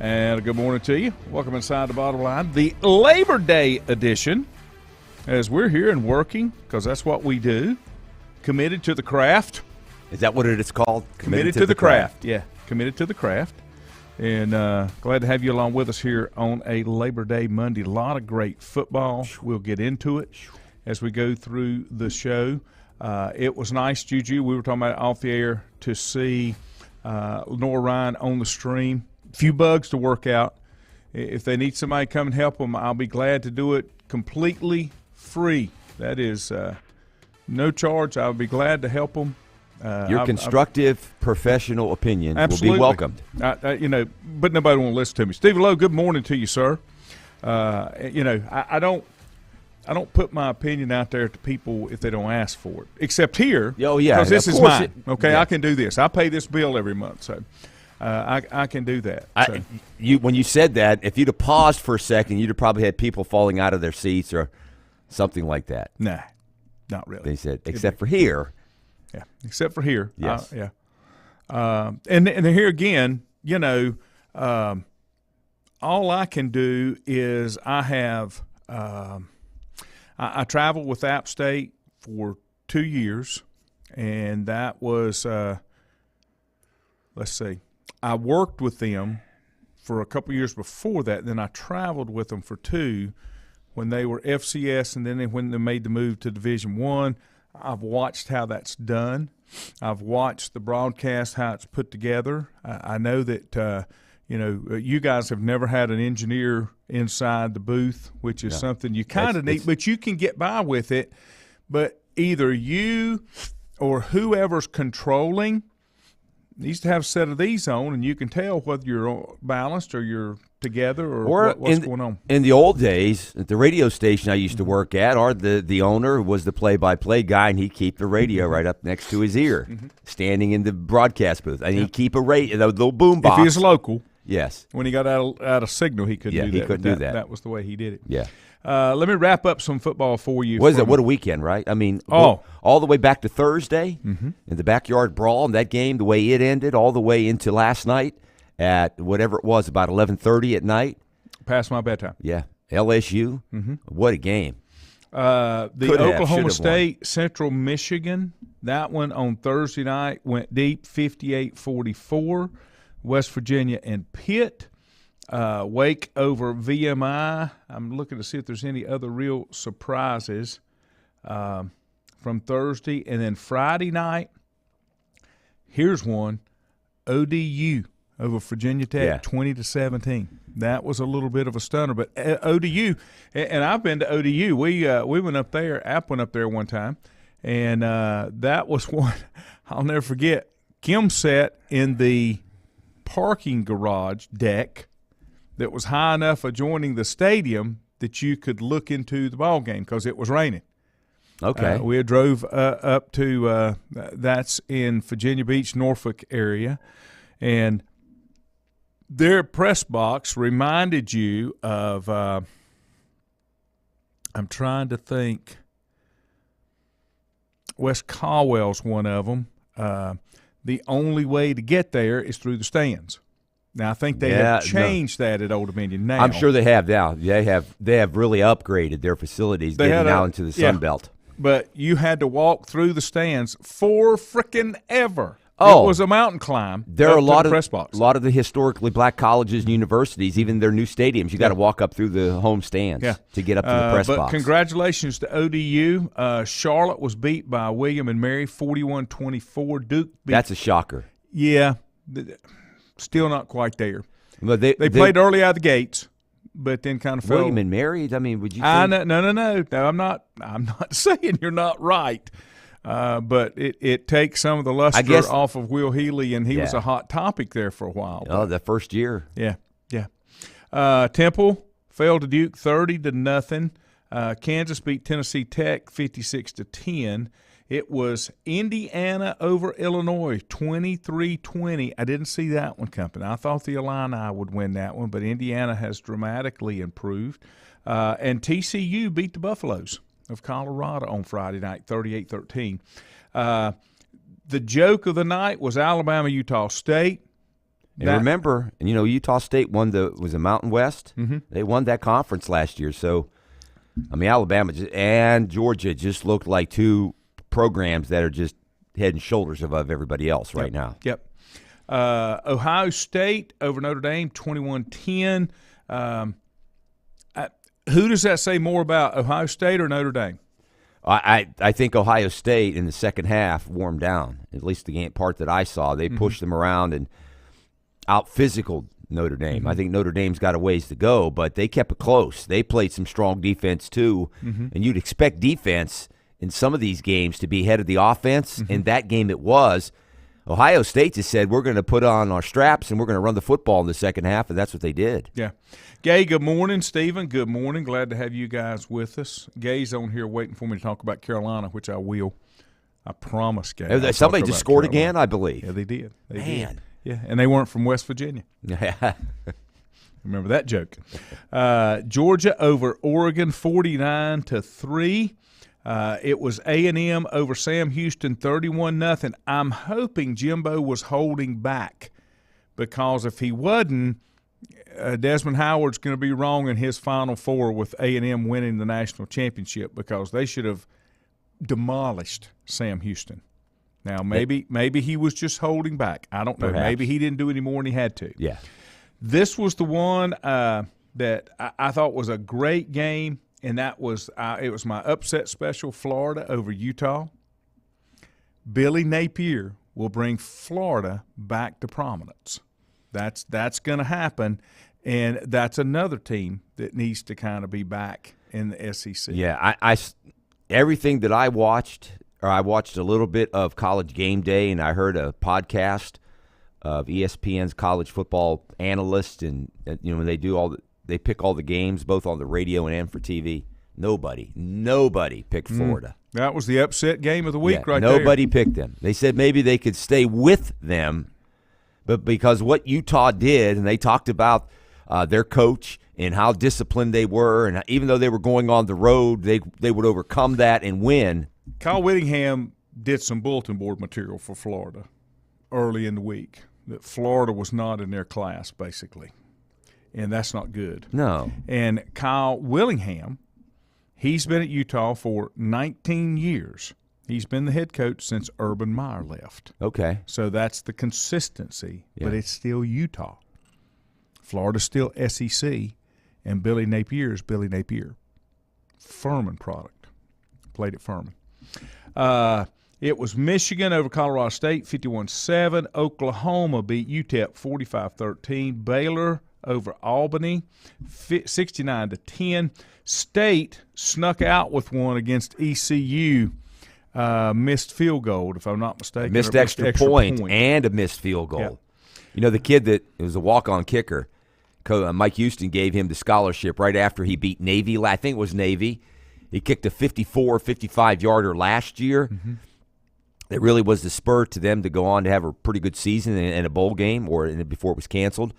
And good morning to you. Welcome inside the Bottom Line, the Labor Day edition, as we're here and working, because that's what we do. Committed to the craft. Is that what it is called? Committed to the craft. Yeah, committed to the craft. And glad to have you along with us here on a Labor Day Monday. A lot of great football. We'll get into it as we go through the show. It was nice, Juju, we were talking about off the air, to see Nora Ryan on the stream. Few bugs to work out. If they need somebody to come and help them, I'll be glad to do it completely free. That is no charge. I'll be glad to help them. Your constructive, professional opinion absolutely will be welcomed. But nobody will listen to me. Steve Lowe, good morning to you, sir. I don't put my opinion out there to people if they don't ask for it, except here. Oh, yeah. Because this is mine. Okay, yeah. I can do this. I pay this bill every month, so I can do that. When you said that, if you'd have paused for a second, you'd have probably had people falling out of their seats or something like that. Nah, not really. They said, except for here. Yeah, except for here. Yes. Yeah. And here again, all I can do is I traveled with App State for 2 years, and that was, let's see, I worked with them for a couple years before that. And then I traveled with them for 2 when they were FCS, and then when they made the move to Division I. I've watched how that's done. I've watched the broadcast, how it's put together. I know that you guys have never had an engineer inside the booth, which is something you kind of need, but you can get by with it. But either you or whoever's controlling needs to have a set of these on, and you can tell whether you're balanced or you're together or what's going on. In the old days, at the radio station I used to work at, the owner was the play-by-play guy, and he'd keep the radio right up next to his ear, standing in the broadcast booth. And he'd keep a radio, the little boom box. If he was local. Yes. When he got out of signal, he couldn't do that. He couldn't do that. That was the way he did it. Yeah. Let me wrap up some football for you. What a weekend, right? I mean, all the way back to Thursday in the backyard brawl, and that game, the way it ended, all the way into last night at whatever it was, about 11:30 at night. Past my bedtime. Yeah. LSU. What a game. The Oklahoma State, Central Michigan, that one on Thursday night went deep, 58-44. West Virginia and Pitt. Wake over VMI. I'm looking to see if there's any other real surprises from Thursday. And then Friday night, here's one, ODU over Virginia Tech, 20-17. That was a little bit of a stunner. But ODU, and I've been to ODU. We went up there, App went up there one time, and that was one I'll never forget. Kim sat in the parking garage deck that was high enough adjoining the stadium that you could look into the ball game because it was raining. Okay. We had drove up to that's in Virginia Beach, Norfolk area, and their press box reminded you of I'm trying to think. West Caldwell's one of them. The only way to get there is through the stands. Now, I think they have changed that at Old Dominion now. I'm sure they have now. They have really upgraded their facilities getting out into the Sun Belt. But you had to walk through the stands for frickin' ever. Oh, it was a mountain climb. There are a lot of the historically black colleges and universities, even their new stadiums. You got to walk up through the home stands to get up to the press box. Congratulations to ODU. Charlotte was beat by William and Mary, 41-24. Duke beat. That's a shocker. Yeah, still not quite there. But they played early out of the gates, but then kind of fell. William and Mary. I mean, would you? No. I'm not saying you're not right. But it takes some of the luster off of Will Healy, and he was a hot topic there for a while. Oh, the first year. Yeah. Temple fell to Duke 30-0. Kansas beat Tennessee Tech 56-10. It was Indiana over Illinois 23-20. I didn't see that one coming. I thought the Illini would win that one, but Indiana has dramatically improved. And TCU beat the Buffaloes of Colorado on Friday night, 38-13. The joke of the night was Alabama-Utah State. And remember, Utah State won was the Mountain West. Mm-hmm. They won that conference last year. So, Alabama and Georgia just looked like two programs that are just head and shoulders above everybody else right now. Yep. Ohio State over Notre Dame, 21-10. Who does that say more about, Ohio State or Notre Dame? I think Ohio State in the second half warmed down, at least the game part that I saw. They pushed them around and out-physicaled Notre Dame. Mm-hmm. I think Notre Dame's got a ways to go, but they kept it close. They played some strong defense too, and you'd expect defense in some of these games to be ahead of the offense. In that game it was. Ohio State just said, we're going to put on our straps and we're going to run the football in the second half, and that's what they did. Yeah. Gay, good morning. Stephen, good morning. Glad to have you guys with us. Gay's on here waiting for me to talk about Carolina, which I will. I promise, Gay. Somebody just scored again, I believe. Yeah, they did. They Man. did. Yeah, and they weren't from West Virginia. Remember that joke. Georgia over Oregon, 49-3. It was A&M over Sam Houston, 31-0. I'm hoping Jimbo was holding back, because if he wasn't, Desmond Howard's going to be wrong in his Final Four with A&M winning the national championship, because they should have demolished Sam Houston. Now, maybe he was just holding back. I don't know. Perhaps. Maybe he didn't do any more than he had to. Yeah. This was the one that I thought was a great game, and that was it was my upset special, Florida over Utah. Billy Napier will bring Florida back to prominence. That's going to happen, and that's another team that needs to kind of be back in the SEC. Yeah, I everything that I watched a little bit of College Game Day, and I heard a podcast of ESPN's college football analysts, and when they do they pick all the games both on the radio and for TV. Nobody picked Florida. That was the upset game of the week, right Nobody picked them. They said maybe they could stay with them, but because what Utah did, and they talked about their coach and how disciplined they were, and even though they were going on the road, they would overcome that and win. Kyle Whittingham did some bulletin board material for Florida early in the week that Florida was not in their class, basically, and that's not good. No. And Kyle Willingham, he's been at Utah for 19 years. He's been the head coach since Urban Meyer left. Okay. So that's the consistency, Yeah. but it's still Utah. Florida's still SEC, and Billy Napier is Billy Napier. Furman product. Played at Furman. It was Michigan over Colorado State, 51-7. Oklahoma beat UTEP 45-13. Baylor over Albany, 69-10. State snuck out with one against ECU. Missed field goal, if I'm not mistaken. Missed extra point and a missed field goal. Yeah. The kid that was a walk-on kicker, Mike Houston gave him the scholarship right after he beat Navy. I think it was Navy. He kicked a 55-yarder last year. Mm-hmm. It really was the spur to them to go on to have a pretty good season and a bowl game, before it was canceled.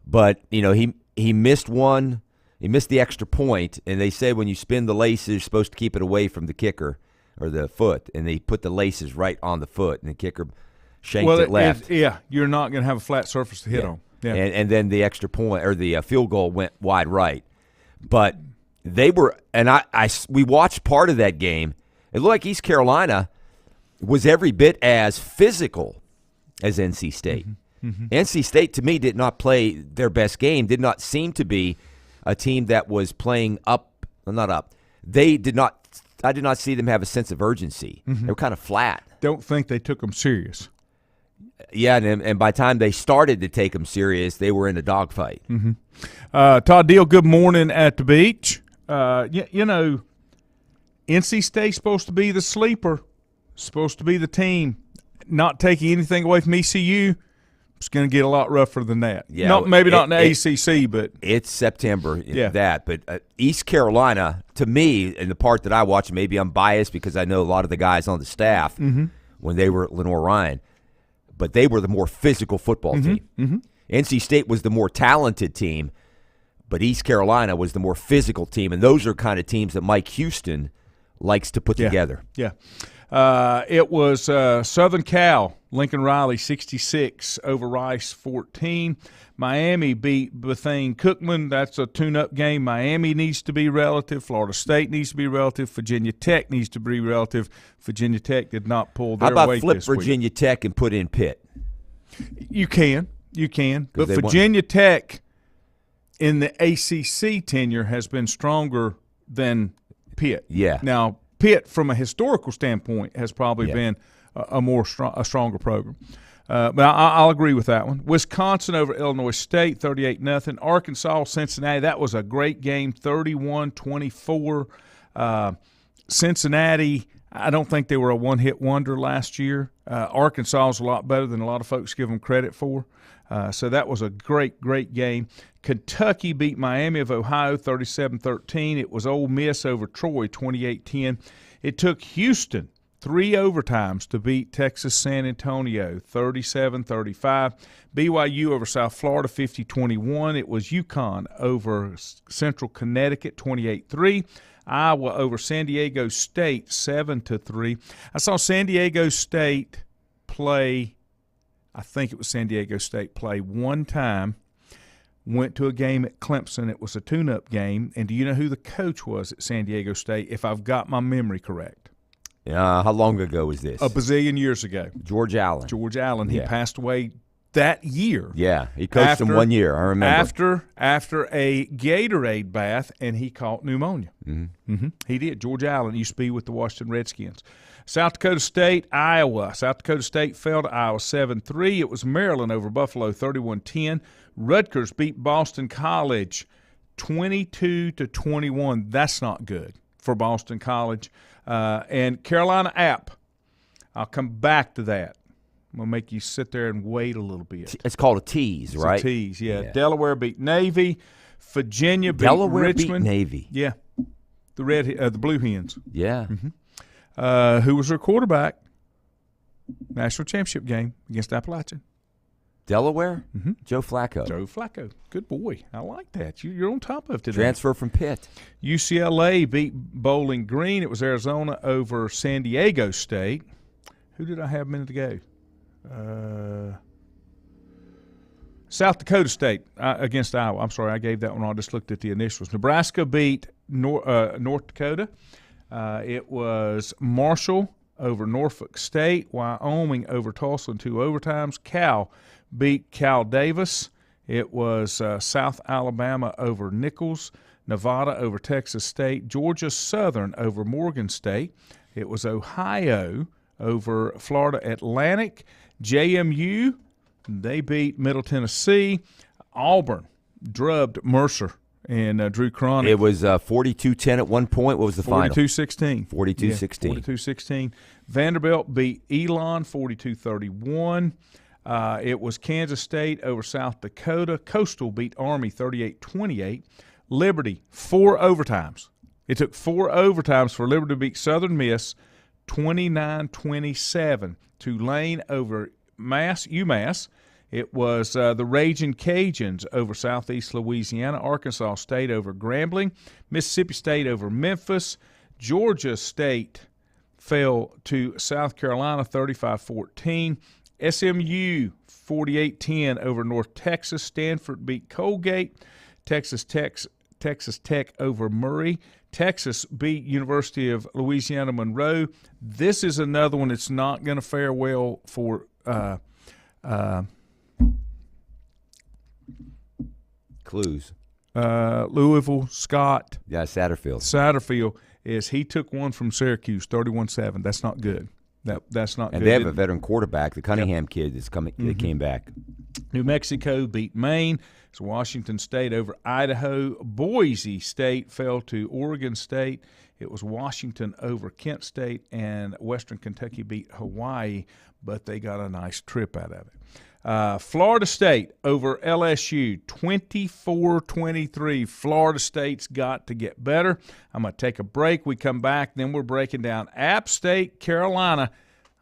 But he missed one. He missed the extra point, and they said when you spin the laces, you're supposed to keep it away from the kicker or the foot, and they put the laces right on the foot, and the kicker shanked it left. You're not going to have a flat surface to hit on. Yeah. And then the extra point or the field goal went wide right. But they were, and we watched part of that game. It looked like East Carolina was every bit as physical as NC State. Mm-hmm. Mm-hmm. NC State, to me, did not play their best game, did not seem to be a team that was playing not up. I did not see them have a sense of urgency. Mm-hmm. They were kind of flat. Don't think they took them serious. Yeah, and by the time they started to take them serious, they were in a dogfight. Mm-hmm. Todd Deal, good morning at the beach. NC State's supposed to be the sleeper, supposed to be the team, not taking anything away from ECU. It's going to get a lot rougher than that. Yeah, not in the ACC, but it's September. But East Carolina, to me, and the part that I watch, maybe I'm biased because I know a lot of the guys on the staff when they were at Lenoir-Rhyne, but they were the more physical football team. Mm-hmm. NC State was the more talented team, but East Carolina was the more physical team, and those are kind of teams that Mike Houston likes to put together. Yeah. It was Southern Cal Lincoln Riley 66 over Rice 14. Miami beat Bethune-Cookman. That's a tune-up game. Miami needs to be relative. Florida State needs to be relative. Virginia Tech needs to be relative. Virginia Tech did not pull their weight this week. How about flip Virginia Tech and put in Pitt? You can. But Virginia Tech in the ACC tenure has been stronger than Pitt. Yeah. Now, Pitt, from a historical standpoint, has probably been a stronger program. But I'll agree with that one. Wisconsin over Illinois State, 38-0. Arkansas, Cincinnati, that was a great game, 31-24. Cincinnati, I don't think they were a one-hit wonder last year. Arkansas is a lot better than a lot of folks give them credit for. So that was a great, great game. Kentucky beat Miami of Ohio 37-13. It was Ole Miss over Troy 28-10. It took Houston 3 overtimes to beat Texas San Antonio 37-35. BYU over South Florida 50-21. It was UConn over Central Connecticut 28-3. Iowa over San Diego State 7-3. I saw San Diego State play. I think it was San Diego State play one time. Went to a game at Clemson. It was a tune-up game. And do you know who the coach was at San Diego State, if I've got my memory correct? How long ago was this? A bazillion years ago. George Allen. He passed away that year. Yeah, he coached him 1 year, I remember. After a Gatorade bath, and he caught pneumonia. He did. George Allen used to be with the Washington Redskins. South Dakota State, Iowa. South Dakota State fell to Iowa 7-3. It was Maryland over Buffalo 31-10. Rutgers beat Boston College 22-21. That's not good for Boston College. And Carolina App, I'll come back to that. I'm going to make you sit there and wait a little bit. It's called a tease, right? It's a tease, yeah. Delaware beat Navy. Virginia beat Richmond. Beat Navy. Yeah. The Blue Hens. Yeah. Who was their quarterback? National championship game against Appalachian. Delaware? Joe Flacco. Joe Flacco. Good boy. I like that. You're on top of today. Transfer from Pitt. UCLA beat Bowling Green. It was Arizona over San Diego State. Who did I have a minute ago? South Dakota State against Iowa. I'm sorry, I gave that one. I just looked at the initials. Nebraska beat North Dakota. It was Marshall over Norfolk State. Wyoming over Tulsa in 2 overtimes. Cal beat Cal Davis. It was South Alabama over Nichols. Nevada over Texas State. Georgia Southern over Morgan State. It was Ohio over Florida Atlantic. JMU, they beat Middle Tennessee. Auburn drubbed Mercer and Drew Cronick. It was 42-10 at one point. What was the final? 42-16. 42-16. Yeah, 42-16. Vanderbilt beat Elon 42-31. It was Kansas State over South Dakota. Coastal beat Army 38-28. Liberty, 4 overtimes. It took 4 overtimes for Liberty to beat Southern Miss 29-27. Tulane over UMass. It was the Ragin' Cajuns over Southeast Louisiana. Arkansas State over Grambling. Mississippi State over Memphis. Georgia State fell to South Carolina 35-14. SMU 48-10 over North Texas. Stanford beat Colgate. Texas Tech over Murray. Texas beat University of Louisiana Monroe. This is another one that's not going to fare well for clues. Louisville, Scott. Yeah, Satterfield. Satterfield is he took one from Syracuse, 31-7. That's not good. That's not good. And they have a veteran quarterback, the Cunningham kid that's coming. That came back. New Mexico beat Maine. It's Washington State over Idaho. Boise State fell to Oregon State. It was Washington over Kent State, and Western Kentucky beat Hawaii, but they got a nice trip out of it. Florida State over LSU, 24-23. Florida State's got to get better. I'm going to take a break. We come back, then we're breaking down App State, Carolina.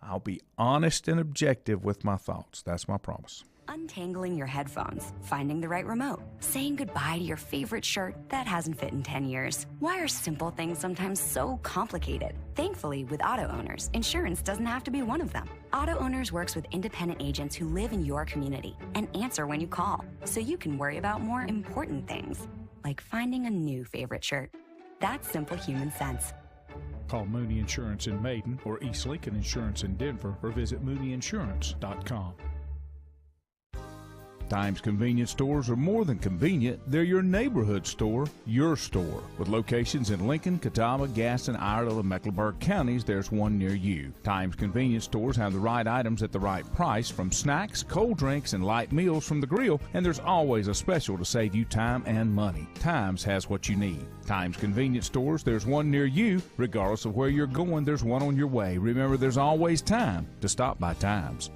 I'll be honest and objective with my thoughts. That's my promise. Untangling your headphones, finding the right remote, saying goodbye to your favorite shirt that hasn't fit in 10 years. Why are simple things sometimes so complicated? Thankfully, with auto owners, insurance doesn't have to be one of them. Auto Owners works with independent agents who live in your community and answer when you call, so you can worry about more important things, like finding a new favorite shirt. That's simple human sense. Call Mooney Insurance in Maiden or East Lincoln Insurance in Denver or visit MooneyInsurance.com. Times convenience stores are more than convenient. They're your neighborhood store, your store. With locations in Lincoln, Catawba, Gaston, Iredell, and Mecklenburg counties, there's one near you. Times convenience stores have the right items at the right price, from snacks, cold drinks, and light meals from the grill, and there's always a special to save you time and money. Times has what you need. Times convenience stores, there's one near you. Regardless of where you're going, there's one on your way. Remember, there's always time to stop by Times.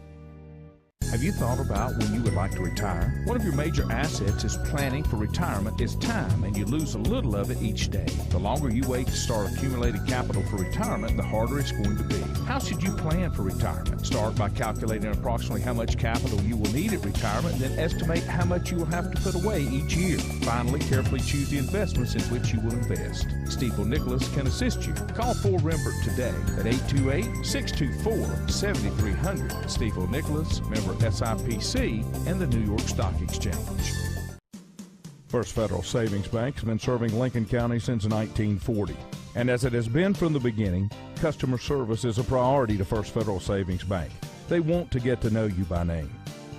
Have you thought about when you would like to retire? One of your major assets is planning for retirement is time, and you lose a little of it each day. The longer you wait to start accumulating capital for retirement, the harder it's going to be. How should you plan for retirement? Start by calculating approximately how much capital you will need at retirement, then estimate how much you will have to put away each year. Finally, carefully choose the investments in which you will invest. Stifel Nicholas can assist you. Call Fort Rembert today at 828-624-7300. Stifel Nicholas, member SIPC, and the New York Stock Exchange. First Federal Savings Bank has been serving Lincoln County since 1940. And as it has been from the beginning, customer service is a priority to First Federal Savings Bank. They want to get to know you by name.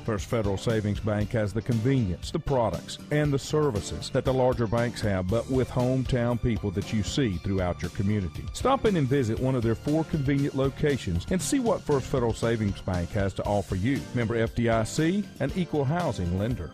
First Federal Savings Bank has the convenience, the products, and the services that the larger banks have, but with hometown people that you see throughout your community. Stop in and visit one of their 4 convenient locations and see what First Federal Savings Bank has to offer you. Member FDIC, an equal housing lender.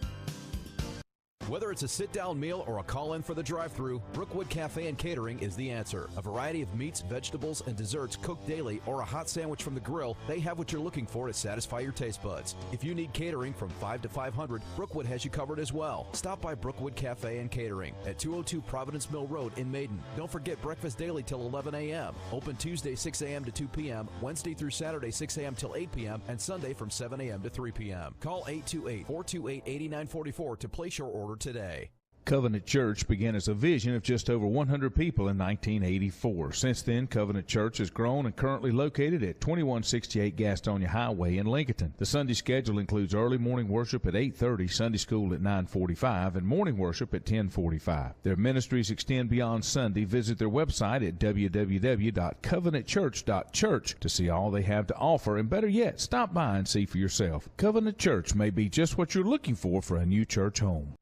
Whether it's a sit-down meal or a call-in for the drive-thru, Brookwood Cafe and Catering is the answer. A variety of meats, vegetables, and desserts cooked daily, or a hot sandwich from the grill, they have what you're looking for to satisfy your taste buds. If you need catering from 5 to 500, Brookwood has you covered as well. Stop by Brookwood Cafe and Catering at 202 Providence Mill Road in Maiden. Don't forget breakfast daily till 11 a.m. Open Tuesday 6 a.m. to 2 p.m., Wednesday through Saturday 6 a.m. till 8 p.m., and Sunday from 7 a.m. to 3 p.m. Call 828-428-8944 to place your order today. Covenant Church began as a vision of just over 100 people in 1984. Since then, Covenant Church has grown and currently located at 2168 Gastonia Highway in Lincoln. The Sunday schedule includes early morning worship at 8:30, Sunday school at 9:45, and morning worship at 10:45. Their ministries extend beyond Sunday. Visit their website at www.covenantchurch.church to see all they have to offer, and better yet, stop by and see for yourself. Covenant Church may be just what you're looking for a new church home.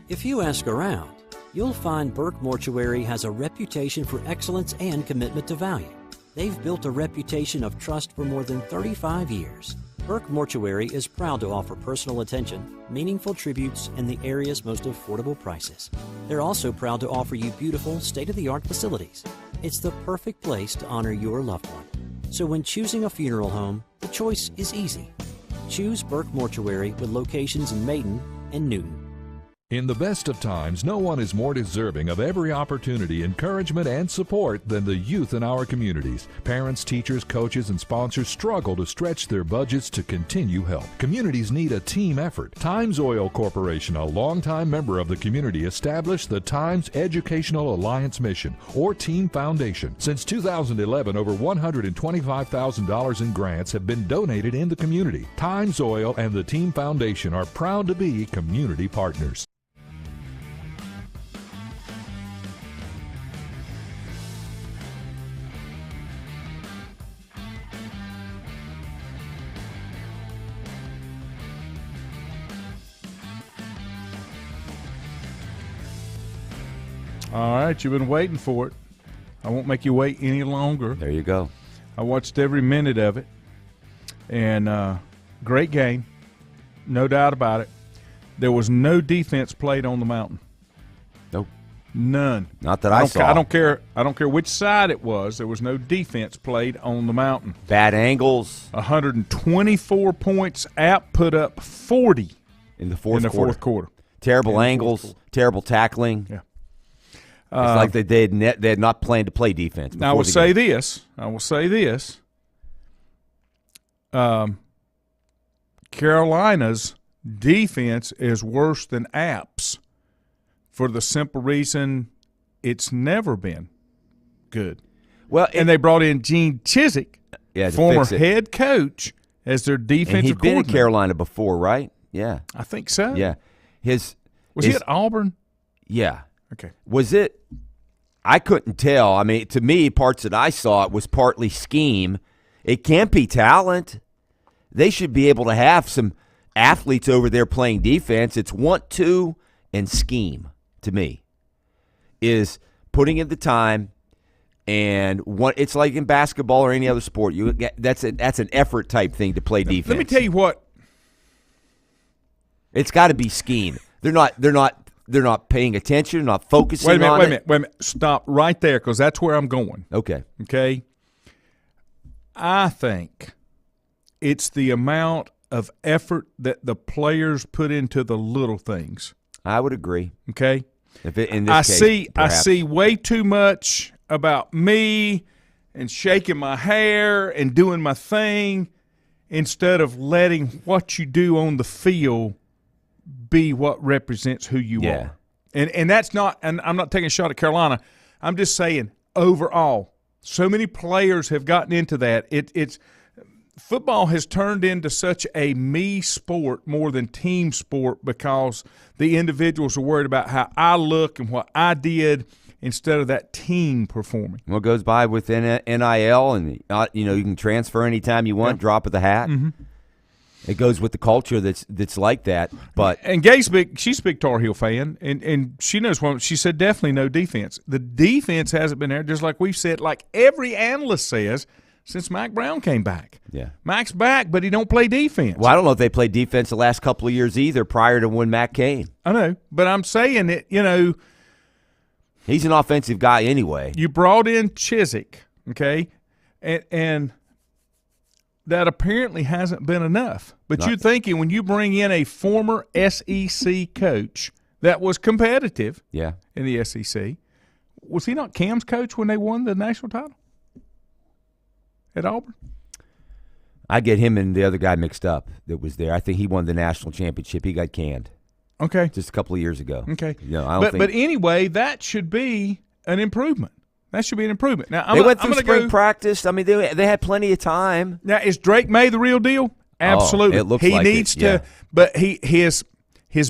If you ask around, you'll find Burke Mortuary has a reputation for excellence and commitment to value. They've built a reputation of trust for more than 35 years. Burke Mortuary is proud to offer personal attention, meaningful tributes, and the area's most affordable prices. They're also proud to offer you beautiful, state-of-the-art facilities. It's the perfect place to honor your loved one. So when choosing a funeral home, the choice is easy. Choose Burke Mortuary with locations in Maiden and Newton. In the best of times, no one is more deserving of every opportunity, encouragement, and support than the youth in our communities. Parents, teachers, coaches, and sponsors struggle to stretch their budgets to continue help. Communities need a team effort. Times Oil Corporation, a longtime member of the community, established the Times Educational Alliance Mission, or Team Foundation. Since 2011, over $125,000 in grants have been donated in the community. Times Oil and the Team Foundation are proud to be community partners. All right, you've been waiting for it. I won't make you wait any longer. There you go. I watched every minute of it, and great game, no doubt about it. There was no defense played on the mountain. Nope. None. Not that I saw. I don't care which side it was. There was no defense played on the mountain. Bad angles. 124 points. App put up 40 in the fourth quarter. Terrible angles, terrible tackling. Yeah. It's like they had not planned to play defense. Now I will say this. Carolina's defense is worse than apps for the simple reason it's never been good. Well, and they brought in Gene Chizik, former head coach, as their defensive and he'd been coordinator. in Carolina before, right? Yeah. I think so. Yeah. Was he at Auburn? Yeah. Okay. Was it – I couldn't tell. I mean, to me, parts that I saw, it was partly scheme. It can't be talent. They should be able to have some athletes over there playing defense. It's want to and scheme, to me, is putting in the time. And it's like in basketball or any other sport. That's an effort type thing to play defense. Let me tell you what. It's got to be scheme. They're not paying attention. Not focusing on it. Wait a minute. Stop right there, because that's where I'm going. Okay. I think it's the amount of effort that the players put into the little things. I would agree. Okay. I see way too much about me and shaking my hair and doing my thing instead of letting what you do on the field be what represents who you are. And that's not – and I'm not taking a shot at Carolina. I'm just saying overall, so many players have gotten into that. It's football has turned into such a me sport more than team sport because the individuals are worried about how I look and what I did – instead of that team performing. What goes by with NIL, and you can transfer anytime you want, drop of the hat. Mm-hmm. It goes with the culture that's like that. But and she's a big Tar Heel fan, and she knows what she said. Definitely no defense. The defense hasn't been there, just like we've said, like every analyst says since Mac Brown came back. Yeah, Mac's back, but he don't play defense. Well, I don't know if they played defense the last couple of years either, prior to when Mac came. I know, but I'm saying that he's an offensive guy anyway. You brought in Chizik, okay, and that apparently hasn't been enough. But you're thinking when you bring in a former SEC coach that was competitive in the SEC, was he not Cam's coach when they won the national title at Auburn? I get him and the other guy mixed up that was there. I think he won the national championship. He got canned. Okay. Just a couple of years ago. Okay. But anyway, that should be an improvement. That should be an improvement. Now, they went through spring practice. I mean, they had plenty of time. Now, is Drake May the real deal? Absolutely. It looks he like needs it, yeah. to, but his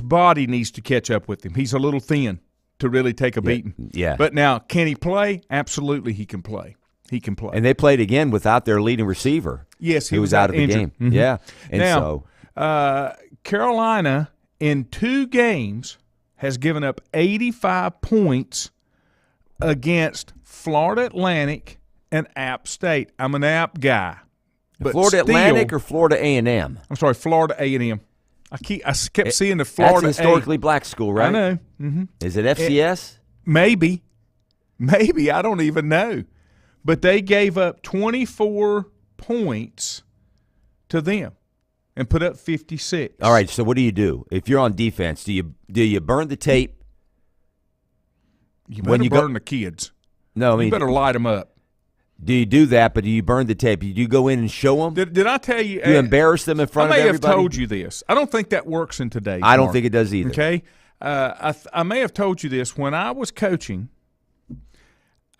body needs to catch up with him. He's a little thin to really take a beating. Yeah. But now, can he play? Absolutely, he can play. He can play. And they played again without their leading receiver. Yes, he was out of the game. Mm-hmm. Yeah. And now, Carolina in 2 games has given up 85 points against Florida Atlantic and App State. I'm an App guy. But Florida Atlantic or Florida A&M? I'm sorry, Florida A&M. I kept seeing the Florida That's a historically black school, right? I know. Mm-hmm. Is it FCS? Maybe. I don't even know. But they gave up 24 points to them and put up 56. All right, so what do you do? If you're on defense, do you burn the tape? You better burn the kids. No, I mean, you better light them up. Do you do that, but do you burn the tape? Do you go in and show them? Did I tell you? You embarrass them in front of everybody? I may have told you this. I don't think that works in today's I don't market. think it does either. Okay? I may have told you this. When I was coaching,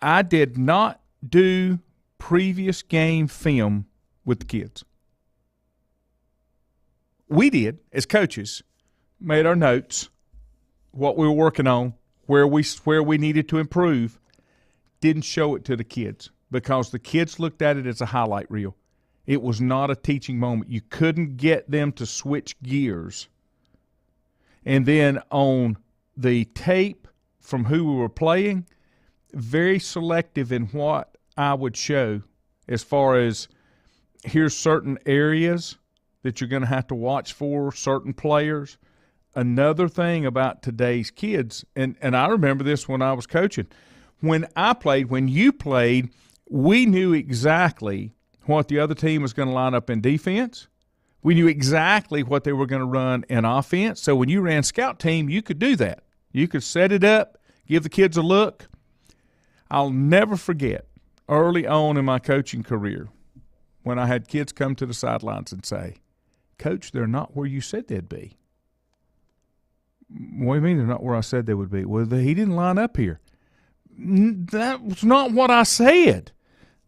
I did not do previous game film with the kids. We did, as coaches, made our notes, what we were working on, where we needed to improve, didn't show it to the kids because the kids looked at it as a highlight reel. It was not a teaching moment. You couldn't get them to switch gears. And then on the tape from who we were playing, very selective in what I would show as far as here's certain areas that you're going to have to watch for, certain players. Another thing about today's kids, and I remember this when I was coaching. When you played, we knew exactly what the other team was going to line up in defense. We knew exactly what they were going to run in offense. So when you ran scout team, you could do that. You could set it up, give the kids a look. I'll never forget early on in my coaching career when I had kids come to the sidelines and say, Coach, they're not where you said they'd be. What do you mean they're not where I said they would be? Well, he didn't line up here. That was not what I said.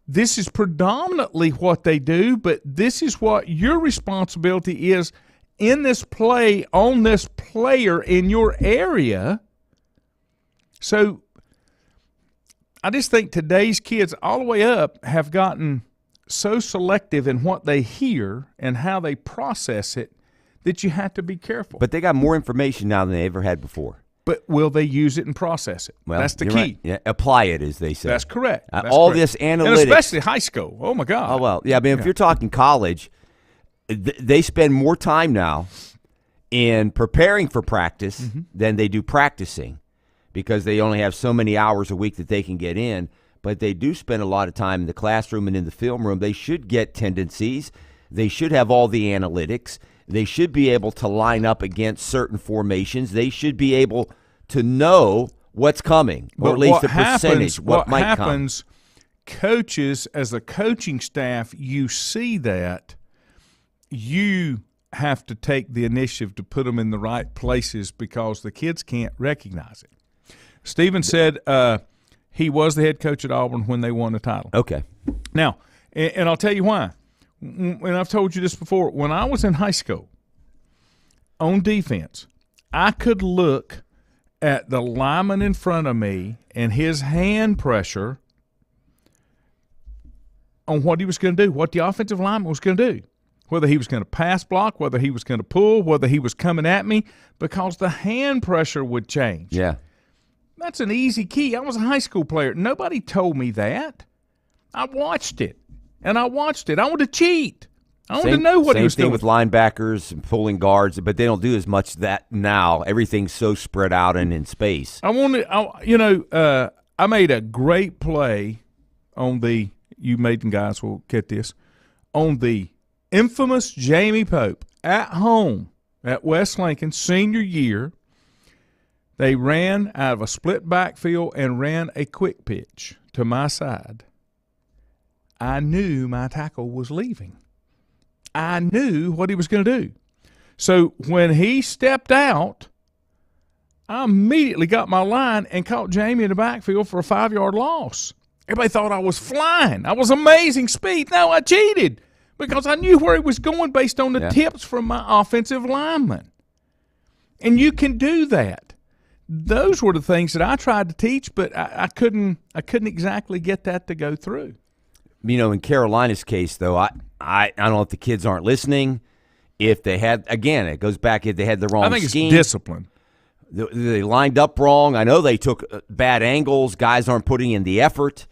This is predominantly what they do, but this is what your responsibility is in this play on this player in your area. So I just think today's kids all the way up have gotten so selective in what they hear and how they process it that you have to be careful. But they got more information now than they ever had before. But will they use it and process it? Well, that's the key. Right. Yeah, apply it, as they say. That's correct. That's all correct. this analytics. And especially high school. Oh, my God. Oh, well, yeah, I mean, if you're talking college, they spend more time now in preparing for practice than they do practicing because they only have so many hours a week that they can get in. But they do spend a lot of time in the classroom and in the film room. They should get tendencies. They should have all the analytics. They should be able to line up against certain formations. They should be able to know what's coming, or at least the percentage, what might happens, coaches, as a coaching staff, you see that, you have to take the initiative to put them in the right places because the kids can't recognize it. Stephen said he was the head coach at Auburn when they won the title. Okay. Now, and I'll tell you why. And I've told you this before. When I was in high school, on defense, I could look at the lineman in front of me and his hand pressure on what he was going to do, what the offensive lineman was going to do, whether he was going to pass block, whether he was going to pull, whether he was coming at me, because the hand pressure would change. Yeah. That's an easy key. I was a high school player. Nobody told me that. I watched it. And I watched it. I wanted to cheat. I wanted to know what he was doing. Same thing with linebackers and pulling guards, but they don't do as much of that now. Everything's so spread out and in space. I made a great play on the – you Maiden guys will get this – on the infamous Jamie Pope at home at West Lincoln senior year. They ran out of a split backfield and ran a quick pitch to my side. I knew my tackle was leaving. I knew what he was going to do. So when he stepped out, I immediately got my line and caught Jamie in the backfield for a 5-yard loss. Everybody thought I was flying. I was amazing speed. No, I cheated because I knew where he was going based on the tips from my offensive lineman. And you can do that. Those were the things that I tried to teach, but I couldn't exactly get that to go through. You know, in Carolina's case, though, I don't know if the kids aren't listening. If they had, again, it goes back if they had the wrong scheme. I think it's discipline. They lined up wrong. I know they took bad angles. Guys aren't putting in the effort.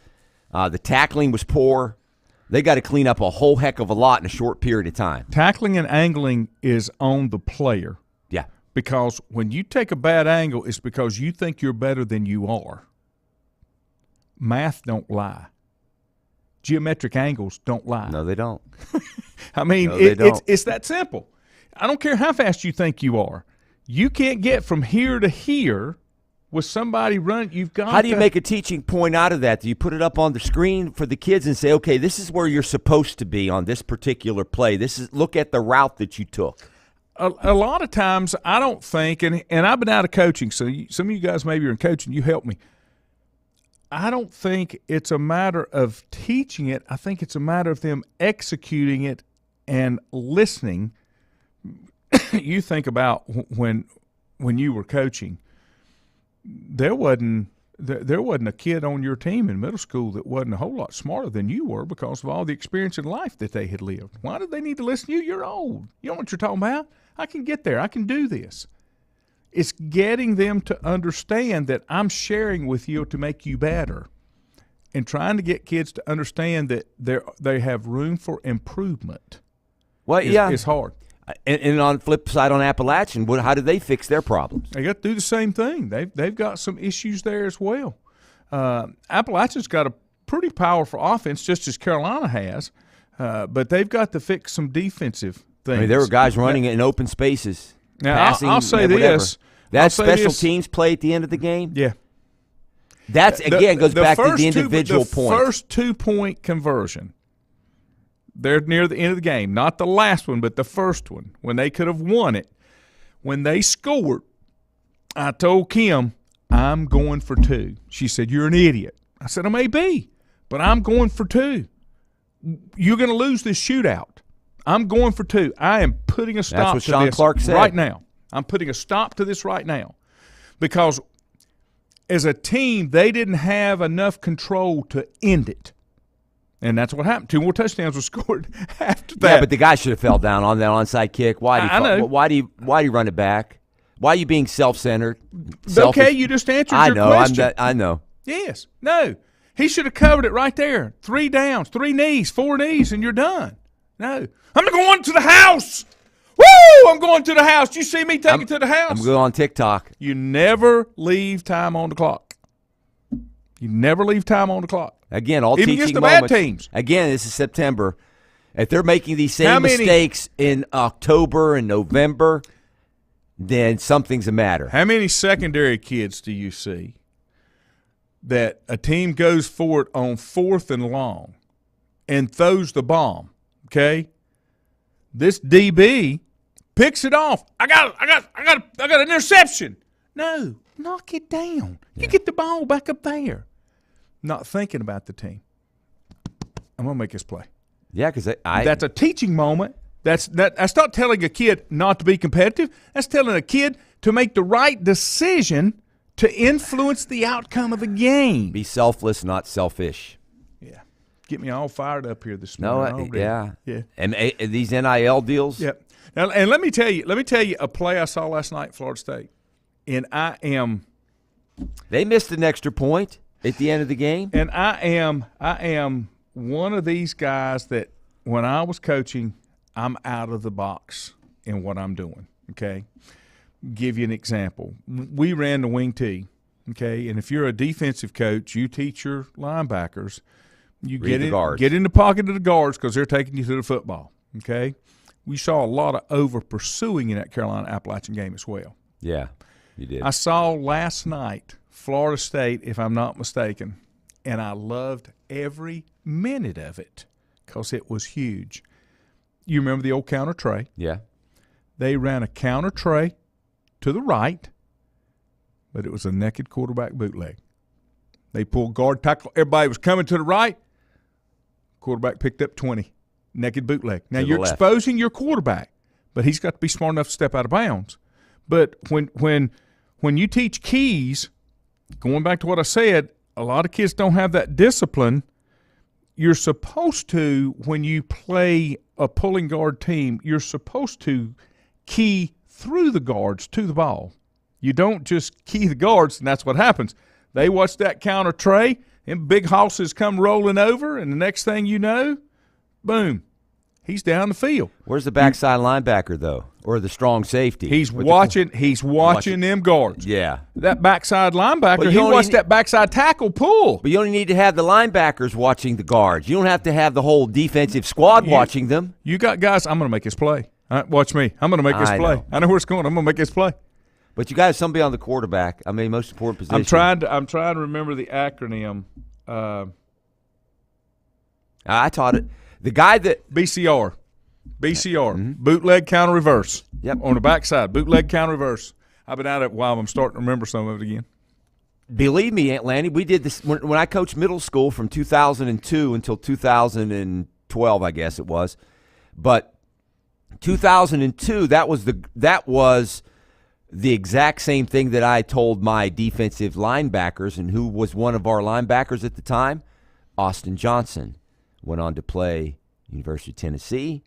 The tackling was poor. They got to clean up a whole heck of a lot in a short period of time. Tackling and angling is on the player. Yeah. Because when you take a bad angle, it's because you think you're better than you are. Math don't lie. Geometric angles don't lie. No, they don't. I mean, it's that simple. I don't care how fast you think you are. You can't get from here to here with somebody running. You've got. How do you make a teaching point out of that? Do you put it up on the screen for the kids and say, okay, this is where you're supposed to be on this particular play. Look at the route that you took. A lot of times I don't think, and I've been out of coaching, so some of you guys maybe are in coaching, you help me. I don't think it's a matter of teaching it. I think it's a matter of them executing it and listening. You think about when you were coaching, there wasn't a kid on your team in middle school that wasn't a whole lot smarter than you were because of all the experience in life that they had lived. Why did they need to listen to you? You're old. You know what you're talking about? I can get there. I can do this. It's getting them to understand that I'm sharing with you to make you better and trying to get kids to understand that they have room for improvement. Well, it's hard. And on the flip side, on Appalachian, how do they fix their problems? They got to do the same thing. They've got some issues there as well. Appalachian's got a pretty powerful offense, just as Carolina has, but they've got to fix some defensive things. I mean, there were guys running in open spaces. Now, passing, I'll say this. That special teams play at the end of the game? Yeah. That's, again, goes back to the individual point. The first 2-point conversion, they're near the end of the game. Not the last one, but the first one, when they could have won it. When they scored, I told Kim, I'm going for 2. She said, you're an idiot. I said, I may be, but I'm going for 2. You're going to lose this shootout. I'm going for 2. I am putting a stop to Sean this Clark said. Right now. I'm putting a stop to this right now because as a team, they didn't have enough control to end it. And that's what happened. 2 more touchdowns were scored after that. Yeah, but the guy should have fell down on that onside kick. Why do you run it back? Why are you being self-centered? Okay, you just answered your question. I know. Yes. No. He should have covered it right there. 3 downs, 3 knees, 4 knees, and you're done. No. I'm going to the house. Woo! I'm going to the house. You see me take it to the house? I'm going on TikTok. You never leave time on the clock. You never leave time on the clock. Again, all even teaching against the moments. bad teams. Again, this is September. If they're making these same mistakes in October and November, then something's the matter. How many secondary kids do you see that a team goes for it on 4th and long and throws the bomb? Okay, this DB picks it off. I got an interception. No, knock it down. Yeah. You get the ball back up there. Not thinking about the team. I'm gonna make this play. Yeah, because that's a teaching moment. That's not telling a kid not to be competitive. That's telling a kid to make the right decision to influence the outcome of the game. Be selfless, not selfish. Yeah. Get me all fired up here this morning. Yeah. Yeah. And these NIL deals? Yep. Now, and let me tell you a play I saw last night at Florida State. And they missed an extra point at the end of the game. And I am one of these guys that when I was coaching, I'm out of the box in what I'm doing, okay? Give you an example. We ran the wing T, okay? And if you're a defensive coach, you teach your linebackers, you get in the pocket of the guards because they're taking you through the football, okay? We saw a lot of over-pursuing in that Carolina-Appalachian game as well. Yeah, you did. I saw last night Florida State, if I'm not mistaken, and I loved every minute of it because it was huge. You remember the old counter tray? Yeah. They ran a counter tray to the right, but it was a naked quarterback bootleg. They pulled guard tackle. Everybody was coming to the right. Quarterback picked up 20. Naked bootleg. Now, you're exposing your quarterback, but he's got to be smart enough to step out of bounds. But when you teach keys, going back to what I said, a lot of kids don't have that discipline. You're supposed to, when you play a pulling guard team, you're supposed to key through the guards to the ball. You don't just key the guards, and that's what happens. They watch that counter tray, and big hosses come rolling over, and the next thing you know, boom, he's down the field. Where's the backside linebacker, though, or the strong safety? He's watching them guards. Yeah. That backside linebacker, he watched that backside tackle pull. But you only need to have the linebackers watching the guards. You don't have to have the whole defensive squad watching them. You got guys, I'm going to make this play. All right, watch me. I'm going to make this play. I know where it's going. I'm going to make this play. But you got somebody on the quarterback. I mean, most important position. I'm trying to remember the acronym. I taught it. The guy that BCR, bootleg counter reverse. Yep. On the backside, bootleg counter reverse. I've been at it a while. I'm starting to remember some of it again. Believe me, Aunt Lanny, we did this when I coached middle school from 2002 until 2012, I guess it was. But 2002, that was the exact same thing that I told my defensive linebackers, and who was one of our linebackers at the time, Austin Johnson. Went on to play University of Tennessee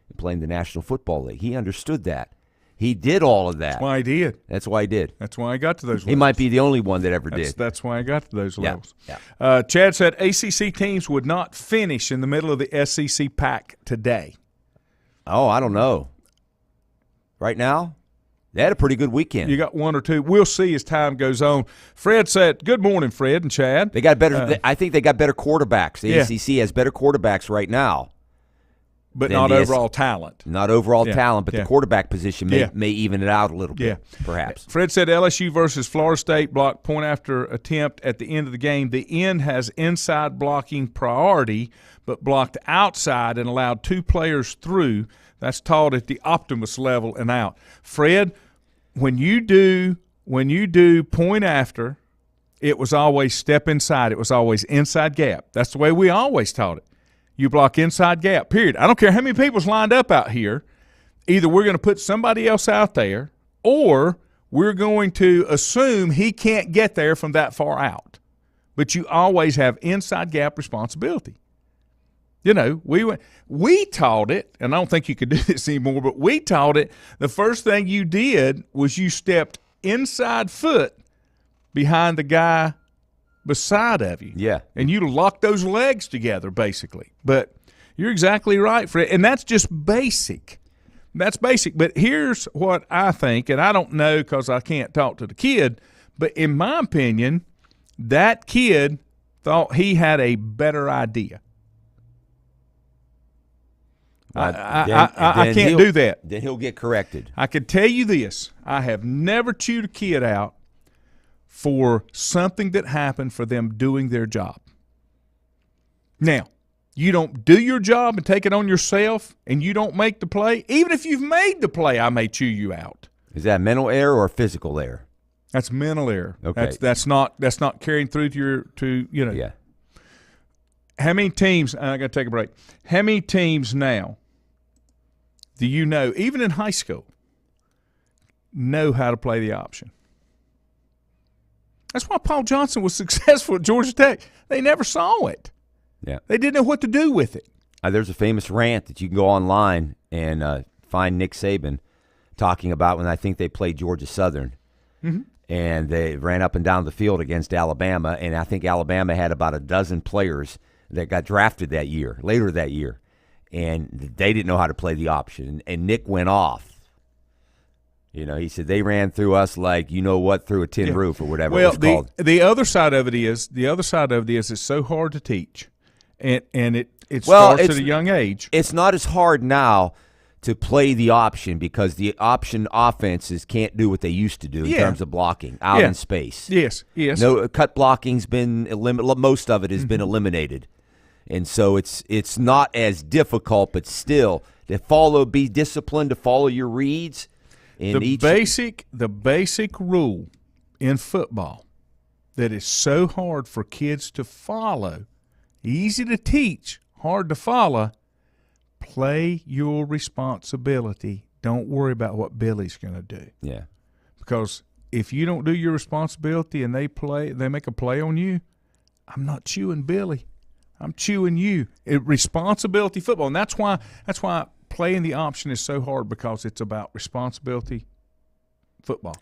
and play in the National Football League. He understood that. He did all of that. That's why he did. That's why he did. That's why I got to those levels. He might be the only one that ever did. That's why I got to those levels. Yeah. Chad said ACC teams would not finish in the middle of the SEC pack today. Oh, I don't know. Right now? They had a pretty good weekend. You got one or two. We'll see as time goes on. Fred said, good morning, Fred and Chad. They got better. I think they got better quarterbacks. The ACC has better quarterbacks right now. But not overall talent. Not overall talent, but the quarterback position may even it out a little bit, perhaps. Fred said LSU versus Florida State blocked point after attempt at the end of the game. The end has inside blocking priority, but blocked outside and allowed 2 players through. That's taught at the Optimus level and out. Fred, when you do when you do point after, it was always step inside. It was always inside gap. That's the way we always taught it. You block inside gap, period. I don't care how many people's lined up out here. Either we're going to put somebody else out there or we're going to assume he can't get there from that far out. But you always have inside gap responsibility. You know, we taught it, and I don't think you could do this anymore, but we taught it. The first thing you did was you stepped inside foot behind the guy beside of you. Yeah. And you locked those legs together, basically. But you're exactly right, Fred. And that's just basic. That's basic. But here's what I think, and I don't know because I can't talk to the kid, but in my opinion, that kid thought he had a better idea. I can't do that. Then he'll get corrected. I can tell you this. I have never chewed a kid out for something that happened for them doing their job. Now, you don't do your job and take it on yourself and you don't make the play. Even if you've made the play, I may chew you out. Is that mental error or physical error? That's mental error. Okay. That's not carrying through to Yeah. How many teams, I got to take a break. How many teams now do you know, even in high school, know how to play the option? That's why Paul Johnson was successful at Georgia Tech. They never saw it. Yeah. They didn't know what to do with it. There's a famous rant that you can go online and find Nick Saban talking about when I think they played Georgia Southern. Mm-hmm. And they ran up and down the field against Alabama, and I think Alabama had about a dozen players that got drafted later that year. And they didn't know how to play the option. And Nick went off. You know, he said they ran through us like through a tin roof or whatever it was called. The other side of it is it's so hard to teach, and it starts at a young age. It's not as hard now to play the option because the option offenses can't do what they used to do in terms of blocking out in space. Yes. No, cut blocking's been most of it has been eliminated. And so it's not as difficult, but still be disciplined, to follow your reads. The basic rule in football that is so hard for kids to follow, easy to teach, hard to follow, play your responsibility. Don't worry about what Billy's going to do. Yeah. Because if you don't do your responsibility and they make a play on you, I'm not chewing Billy. I'm chewing you. Responsibility football, and that's why playing the option is so hard, because it's about responsibility football.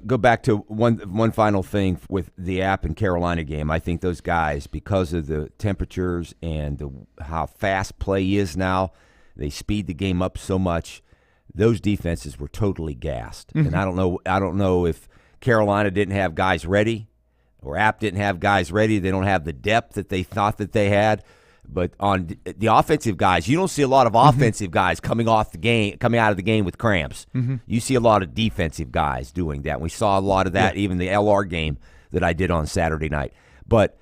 Go back to one final thing with the App and Carolina game. I think those guys, because of the temperatures and how fast play is now, they speed the game up so much. Those defenses were totally gassed, and I don't know if Carolina didn't have guys ready, or App didn't have guys ready. They don't have the depth that they thought that they had. But on the offensive guys, you don't see a lot of offensive guys coming out of the game with cramps. You see a lot of defensive guys doing that. We saw a lot of that even the LR game that I did on Saturday night. But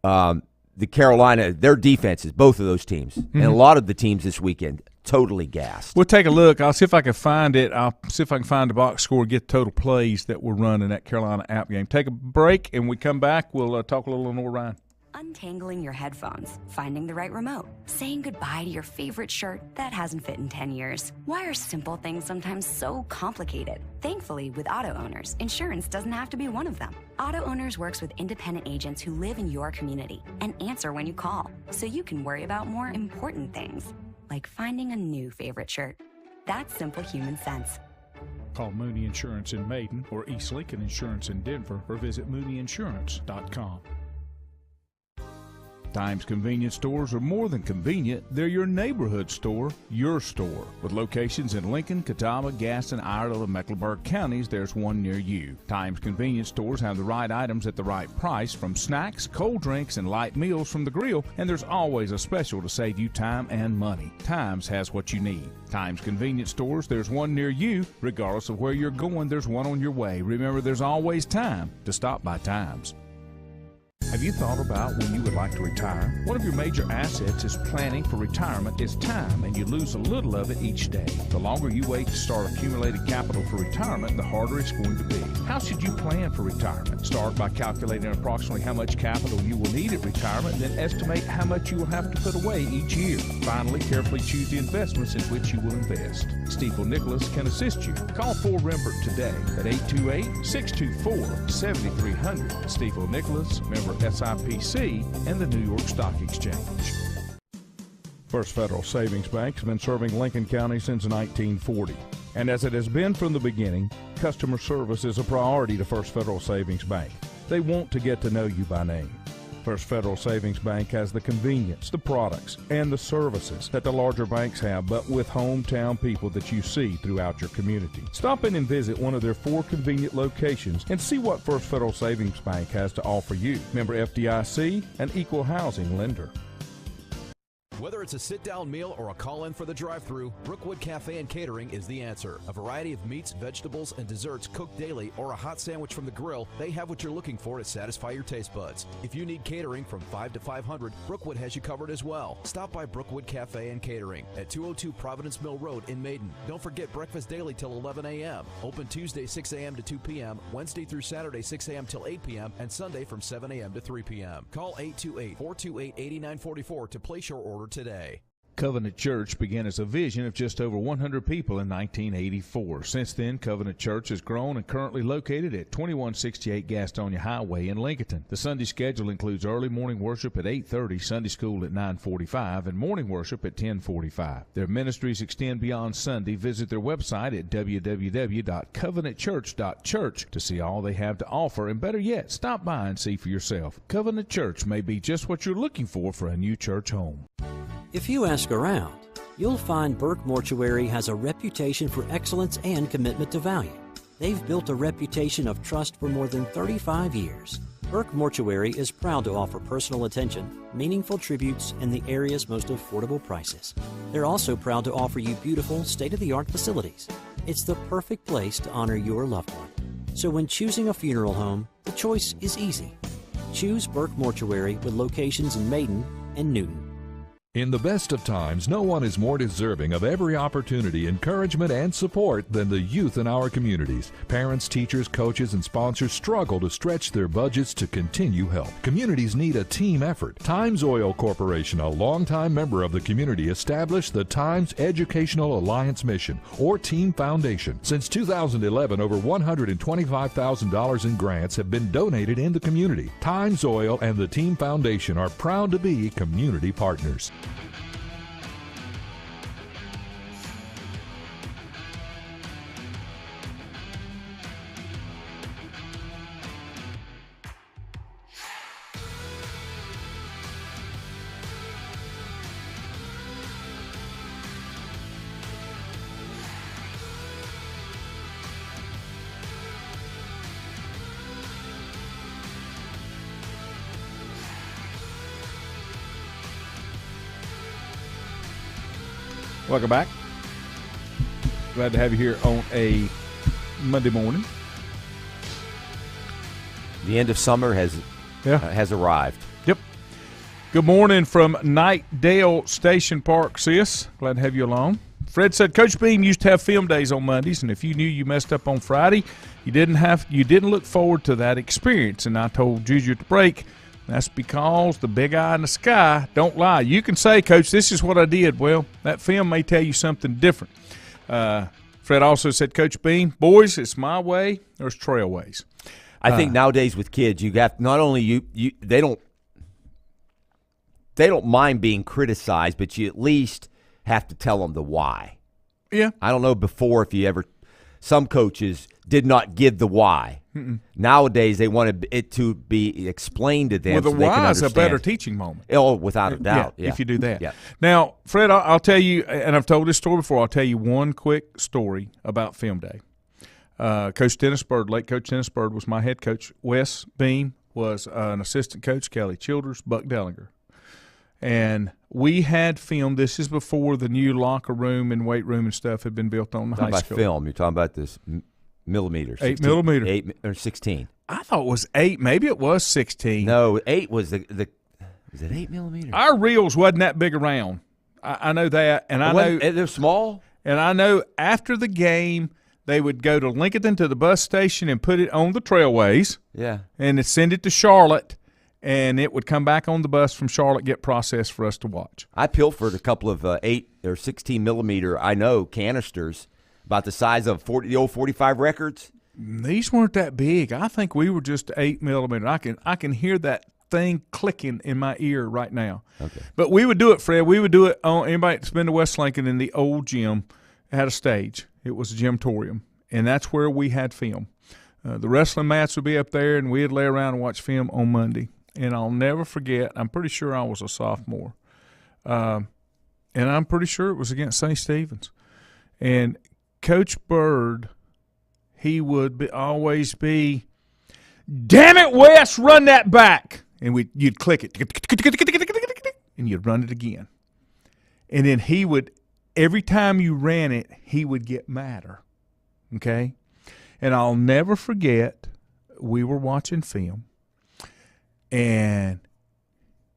the Carolina, their defenses, both of those teams, and a lot of the teams this weekend, totally gassed. We'll take a look. I'll see if I can find it. I'll see if I can find the box score, get total plays that were run in that Carolina App game. Take a break, and we come back. We'll talk a little on North Ryan. Untangling your headphones, finding the right remote, saying goodbye to your favorite shirt that hasn't fit in 10 years. Why are simple things sometimes so complicated? Thankfully, with auto owners, insurance doesn't have to be one of them. Auto Owners works with independent agents who live in your community and answer when you call, so you can worry about more important things, like finding a new favorite shirt. That's simple human sense. Call Mooney Insurance in Maiden or East Lincoln Insurance in Denver, or visit MooneyInsurance.com. Times convenience stores are more than convenient. They're your neighborhood store, your store. With locations in Lincoln, Catawba, Gaston, Iredell, and Mecklenburg counties, there's one near you. Times convenience stores have the right items at the right price, from snacks, cold drinks, and light meals from the grill, and there's always a special to save you time and money. Times has what you need. Times convenience stores, there's one near you. Regardless of where you're going, there's one on your way. Remember, there's always time to stop by Times. Have you thought about when you would like to retire? One of your major assets is planning for retirement is time, and you lose a little of it each day. The longer you wait to start accumulating capital for retirement, the harder it's going to be. How should you plan for retirement? Start by calculating approximately how much capital you will need at retirement, and then estimate how much you will have to put away each year. Finally, carefully choose the investments in which you will invest. Stifel Nicholas can assist you. Call 4Rembert today at 828-624-7300. Stifel Nicholas, member SIPC, and the New York Stock Exchange. First Federal Savings Bank has been serving Lincoln County since 1940. And as it has been from the beginning, customer service is a priority to First Federal Savings Bank. They want to get to know you by name. First Federal Savings Bank has the convenience, the products, and the services that the larger banks have, but with hometown people that you see throughout your community. Stop in and visit one of their 4 convenient locations and see what First Federal Savings Bank has to offer you. Member FDIC, an equal housing lender. Whether it's a sit-down meal or a call-in for the drive-thru, Brookwood Cafe and Catering is the answer. A variety of meats, vegetables, and desserts cooked daily, or a hot sandwich from the grill, they have what you're looking for to satisfy your taste buds. If you need catering from 5 to 500, Brookwood has you covered as well. Stop by Brookwood Cafe and Catering at 202 Providence Mill Road in Maiden. Don't forget breakfast daily till 11 a.m. Open Tuesday 6 a.m. to 2 p.m., Wednesday through Saturday 6 a.m. till 8 p.m., and Sunday from 7 a.m. to 3 p.m. Call 828-428-8944 to place your order today. Covenant Church began as a vision of just over 100 people in 1984. Since then, Covenant Church has grown and currently located at 2168 Gastonia Highway in Lincoln. The Sunday schedule includes early morning worship at 8:30, Sunday school at 9:45, and morning worship at 10:45. Their ministries extend beyond Sunday. Visit their website at www.covenantchurch.church to see all they have to offer, and better yet, stop by and see for yourself. Covenant Church may be just what you're looking for a new church home. If you ask around, you'll find Burke Mortuary has a reputation for excellence and commitment to value. They've built a reputation of trust for more than 35 years. Burke Mortuary is proud to offer personal attention, meaningful tributes, and the area's most affordable prices. They're also proud to offer you beautiful, state-of-the-art facilities. It's the perfect place to honor your loved one. So when choosing a funeral home, the choice is easy. Choose Burke Mortuary with locations in Maiden and Newton. In the best of times, no one is more deserving of every opportunity, encouragement, and support than the youth in our communities. Parents, teachers, coaches, and sponsors struggle to stretch their budgets to continue help. Communities need a team effort. Times Oil Corporation, a longtime member of the community, established the Times Educational Alliance Mission, or Team Foundation. Since 2011, over $125,000 in grants have been donated in the community. Times Oil and the Team Foundation are proud to be community partners. Welcome back. Glad to have you here on a Monday morning. The end of summer has arrived. Yep. Good morning from Nightdale Station Park, sis. Glad to have you along. Fred said Coach Beam used to have film days on Mondays, and if you knew you messed up on Friday, you didn't look forward to that experience. And I told Juju at the break, that's because the big eye in the sky don't lie. You can say, Coach, this is what I did. Well, that film may tell you something different. Fred also said, Coach Beam, boys, it's my way or it's trailways. I think nowadays with kids, you got not only they don't mind being criticized, but you at least have to tell them the why. Yeah. I don't know before if you ever – some coaches did not give the why. Mm-mm. Nowadays, they want it to be explained to them. Well, the so they can why is a understand. better teaching moment. Oh, without a doubt. Yeah, if you do that. Yeah. Now, Fred, I'll tell you, and I've told this story before, I'll tell you one quick story about film day. Coach Dennis Bird, late Coach Dennis Bird, was my head coach. Wes Beam was an assistant coach, Kelly Childers, Buck Dellinger. And we had film. This is before the new locker room and weight room and stuff had been built on the high school. Film. You're talking about this millimeters. 8 millimeter. 8 or 16. I thought it was 8. Maybe it was 16. No, 8 was the was it 8 millimeters? Our reels wasn't that big around. I know that, and I know they're small. And I know after the game they would go to Lincoln to the bus station and put it on the trailways. Yeah, and send it to Charlotte, and it would come back on the bus from Charlotte, get processed for us to watch. I pilfered a couple of 8 or 16 millimeter, canisters about the size of the old 45 records. These weren't that big. I think we were just 8 millimeter. I can hear that thing clicking in my ear right now. Okay. But we would do it, Fred. We would do it on anybody that's been to West Lincoln in the old gym had a stage. It was a gymtorium, and that's where we had film. The wrestling mats would be up there, and we'd lay around and watch film on Monday. And I'll never forget, I'm pretty sure I was a sophomore, and I'm pretty sure it was against St. Stephen's. And Coach Bird, he would always be, "Damn it, Wes, run that back." And you'd click it, and you'd run it again. And then he would, every time you ran it, he would get madder, okay? And I'll never forget, we were watching film, and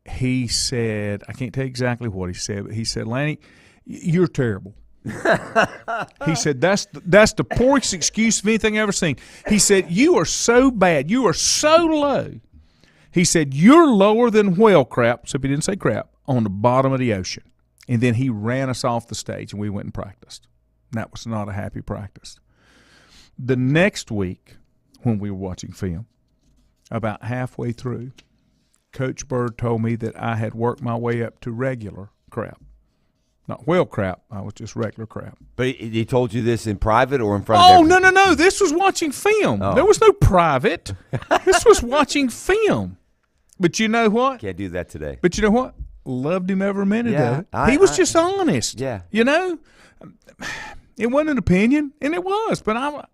he said, I can't tell you exactly what he said, but he said, "Lanny, you're terrible." He said, that's the poorest excuse of anything I've ever seen. He said, "You are so bad. You are so low." He said, "You're lower than whale crap," except he didn't say crap, "on the bottom of the ocean." And then he ran us off the stage, and we went and practiced. And that was not a happy practice. The next week, when we were watching film, about halfway through, Coach Bird told me that I had worked my way up to regular crap. Not whale crap. I was just regular crap. But he told you this in private or in front of everybody? No. This was watching film. Oh. There was no private. This was watching film. But you know what? Can't do that today. But you know what? Loved him every minute of it. I He was just honest. Yeah. You know? It wasn't an opinion, and it was. But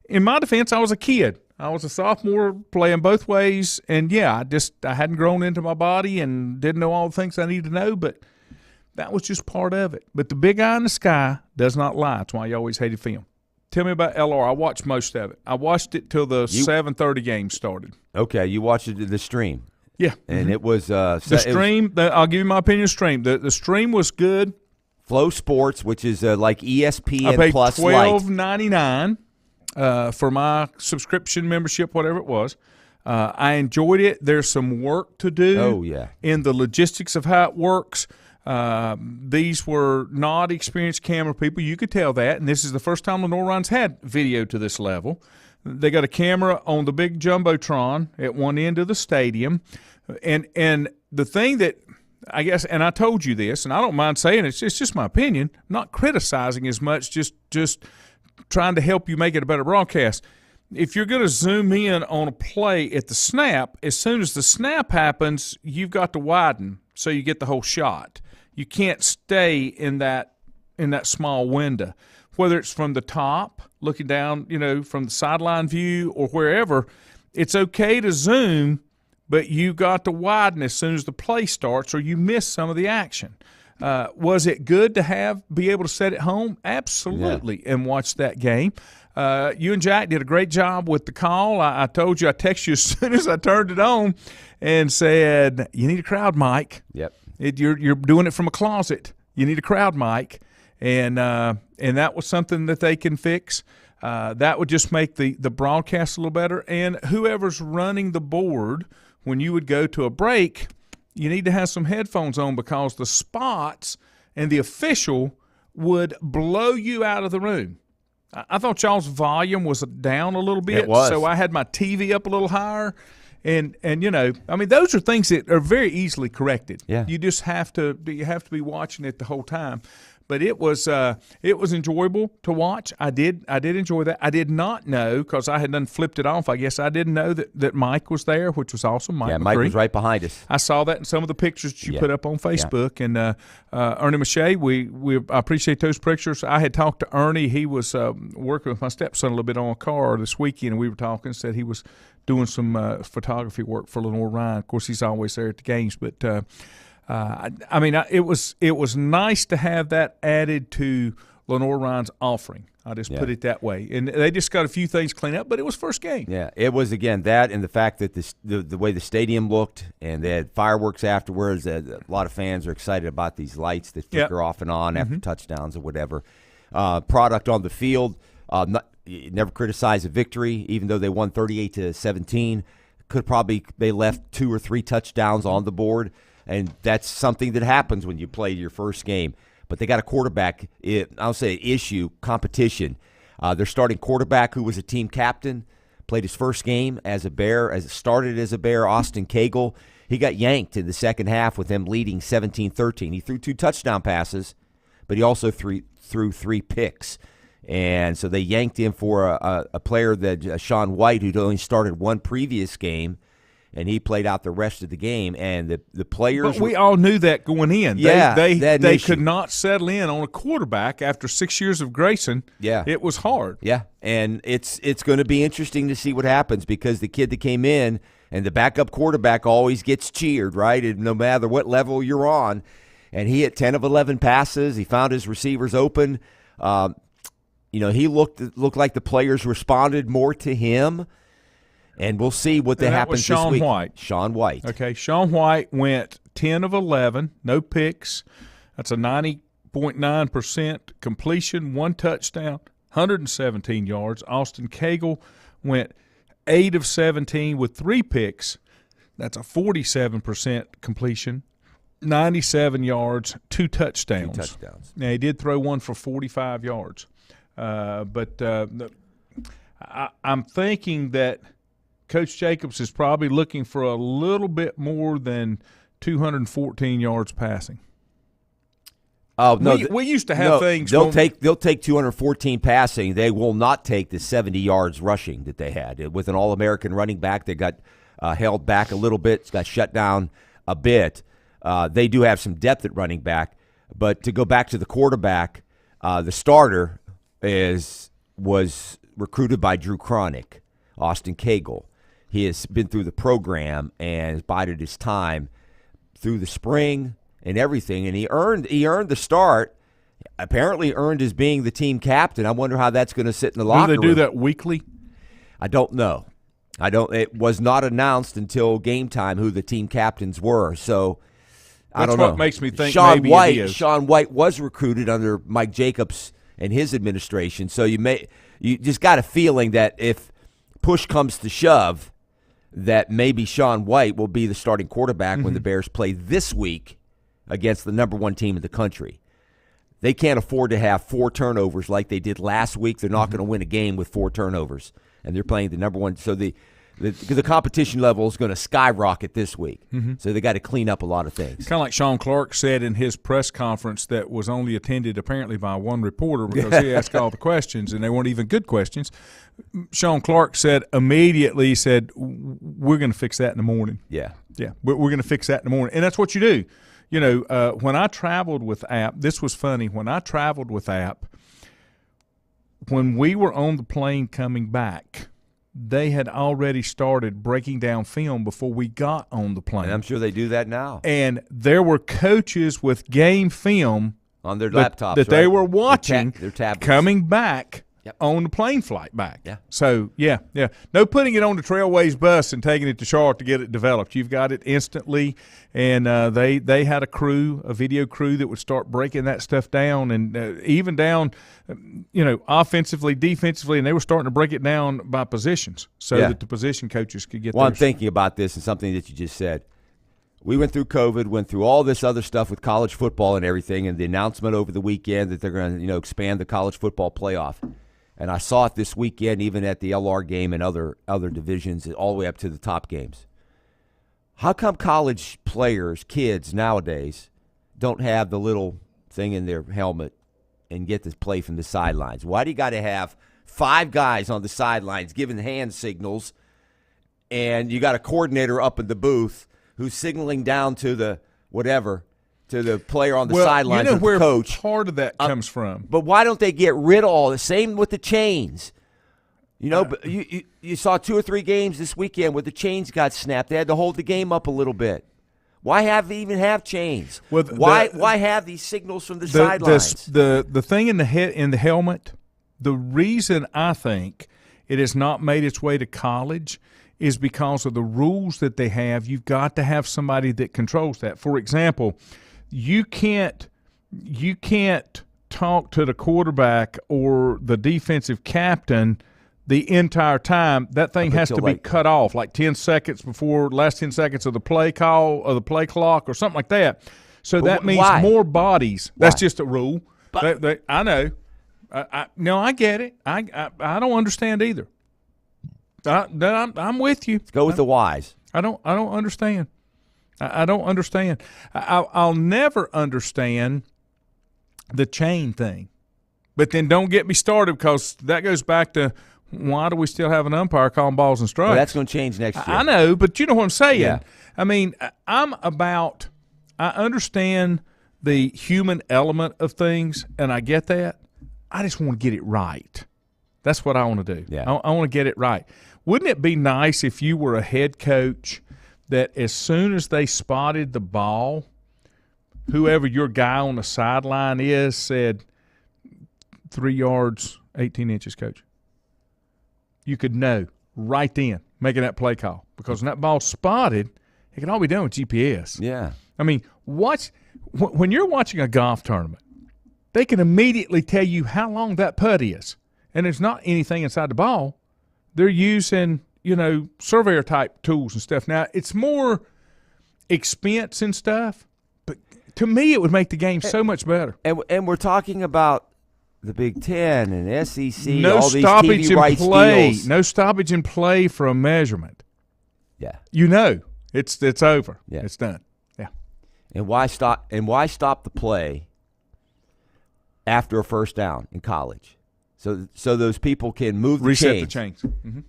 in my defense, I was a kid. I was a sophomore playing both ways, and, yeah, I hadn't grown into my body and didn't know all the things I needed to know, but that was just part of it. But the big eye in the sky does not lie. That's why you always hated film. Tell me about LR. I watched most of it. I watched it till the 7:30 game started. Okay, you watched the stream. Yeah. And it was the stream. I'll give you my opinion. Stream. The stream was good. Flow Sports, which is like ESPN I paid Plus $12.99 for my subscription membership, whatever it was. I enjoyed it. There's some work to do. Oh, yeah. In the logistics of how it works. These were not experienced camera people. You could tell that. And this is the first time Lenore Ryan's had video to this level. They got a camera on the big Jumbotron at one end of the stadium. And the thing that I guess, and I told you this, and I don't mind saying it, it's just my opinion, I'm not criticizing as much, just trying to help you make it a better broadcast. If you're going to zoom in on a play at the snap, as soon as the snap happens, you've got to widen so you get the whole shot. You can't stay in that small window, whether it's from the top, looking down, from the sideline view or wherever. It's okay to zoom, but you got to widen as soon as the play starts, or you miss some of the action. Was it good to be able to sit at home? Absolutely, and watch that game. You and Jack did a great job with the call. I told you, I texted you as soon as I turned it on and said, "You need a crowd mic." Yep. You're doing it from a closet. You need a crowd mic, and that was something that they can fix. That would just make the broadcast a little better. And whoever's running the board, when you would go to a break, you need to have some headphones on, because the spots and the official would blow you out of the room. I thought y'all's volume was down a little bit, It was. so I had my TV up a little higher. And those are things that are very easily corrected. Yeah. You just have to be watching it the whole time. But it was enjoyable to watch. I did enjoy that. I did not know, because I had done flipped it off, I guess I didn't know that Mike was there, which was awesome. Mike was right behind us. I saw that in some of the pictures that you put up on Facebook. And Ernie Mache, I appreciate those pictures. I had talked to Ernie. He was working with my stepson a little bit on a car this weekend, and we were talking, said he was doing some photography work for Lenore Ryan. Of course, he's always there at the games, but it was nice to have that added to Lenore Ryan's offering. I'll just put it that way. And they just got a few things cleaned up, but it was first game. Yeah, it was, again, that and the fact that the way the stadium looked, and they had fireworks afterwards. A lot of fans are excited about these lights that flicker off and on after touchdowns or whatever. Product on the field, never criticized a victory, even though they won 38-17. They left 2 or 3 touchdowns on the board, and that's something that happens when you play your first game. But they got a quarterback, I'll say competition. Their starting quarterback, who was a team captain, played his first game as a Bear, started as a Bear, Austin Cagle. He got yanked in the second half with them leading 17-13. He threw 2 touchdown passes, but he also threw 3 picks. And so they yanked him for a player that Sean White, who'd only started 1 previous game, and he played out the rest of the game. And the players, but we all knew that going in. Yeah, they could not settle in on a quarterback after 6 years of Grayson. Yeah, it was hard. Yeah, and it's going to be interesting to see what happens, because the kid that came in and the backup quarterback always gets cheered, right? And no matter what level you're on, and he hit 10 of 11 passes. He found his receivers open. He looked like the players responded more to him. And we'll see what happens this week. Sean White. Okay, Sean White went 10 of 11, no picks. That's a 90.9% completion, 1 touchdown, 117 yards. Austin Cagle went 8 of 17 with 3 picks. That's a 47% completion, 97 yards, 2 touchdowns. 2 touchdowns. Now, he did throw 1 for 45 yards. I'm thinking that Coach Jacobs is probably looking for a little bit more than 214 yards passing. Oh no, we used to have things. They'll take 214 passing. They will not take the 70 yards rushing that they had with an All-American running back. They got held back a little bit, got shut down a bit. They do have some depth at running back, but to go back to the quarterback, the starter was recruited by Drew Cronick, Austin Cagle. He has been through the program and has bided his time through the spring and everything, and he earned the start. Apparently earned as being the team captain. I wonder how that's going to sit in the locker room. Do they do that weekly? I don't know. It was not announced until game time who the team captains were. So I don't know. That's what makes me think maybe it is. Sean White was recruited under Mike Jacobs and his administration. So you just got a feeling that if push comes to shove, that maybe Sean White will be the starting quarterback when the Bears play this week against the number 1 team in the country. They can't afford to have 4 turnovers like they did last week. They're not going to win a game with 4 turnovers, and they're playing the number 1. So the competition level is going to skyrocket this week. So they got to clean up a lot of things. Kind of like Sean Clark said in his press conference that was only attended apparently by 1 reporter because he asked all the questions, and they weren't even good questions. Sean Clark said immediately, we're going to fix that in the morning. Yeah. We're going to fix that in the morning. And that's what you do. When I traveled with App, this was funny. When I traveled with App, when we were on the plane coming back, they had already started breaking down film before we got on the plane. And I'm sure they do that now. And there were coaches with game film on their laptops that they were watching their tablets. Coming back on the plane flight back. Yeah. So, yeah. No putting it on the Trailways bus and taking it to Charlotte to get it developed. You've got it instantly. And they had a video crew that would start breaking that stuff down and even down, offensively, defensively, and they were starting to break it down by positions so that the position coaches could get I'm thinking about this and something that you just said. We went through COVID, went through all this other stuff with college football and everything, and the announcement over the weekend that they're going to expand the college football playoff. And I saw it this weekend, even at the LR game and other divisions, all the way up to the top games. How come college players, kids nowadays, don't have the little thing in their helmet and get to play from the sidelines? Why do you got to have 5 guys on the sidelines giving hand signals, and you got a coordinator up in the booth who's signaling down to the player on the sidelines or the coach? Part of that comes from. But why don't they get rid of all the same with the chains? But you saw 2 or 3 games this weekend where the chains got snapped. They had to hold the game up a little bit. Why even have chains? Why have these signals from the sidelines? The thing in the helmet The reason I think it has not made its way to college is because of the rules that they have. You've got to have somebody that controls that. For example, you can't talk to the quarterback or the defensive captain the entire time. That thing has to be cut off, like 10 seconds before last 10 seconds of the play call or the play clock or something like that. So that means more bodies. Why? That's just a rule. But I know. No, I get it. I don't understand either. I'm with you. Let's go with the whys. I don't understand. I don't understand. I'll never understand the chain thing. But then don't get me started, because that goes back to why do we still have an umpire calling balls and strikes? Well, that's going to change next year. I know, but you know what I'm saying. Yeah. I mean, I understand the human element of things, and I get that. I just want to get it right. That's what I want to do. Yeah. I want to get it right. Wouldn't it be nice if you were a head coach that as soon as they spotted the ball, whoever your guy on the sideline is said, 3 yards, 18 inches, coach? You could know right then, making that play call. Because when that ball's spotted, it can all be done with GPS. Yeah. I mean, when you're watching a golf tournament, they can immediately tell you how long that putt is. And there's not anything inside the ball. They're using, surveyor-type tools and stuff. Now, it's more expense and stuff, but to me it would make the game so much better. And we're talking about the Big Ten and SEC, no all these stoppage TV in rights play. deals. No stoppage in play for a measurement. Yeah. It's over. Yeah. It's done. Yeah. And why stop the play after a first down in college? So those people can move the reset chains. the chains. Mm-hmm.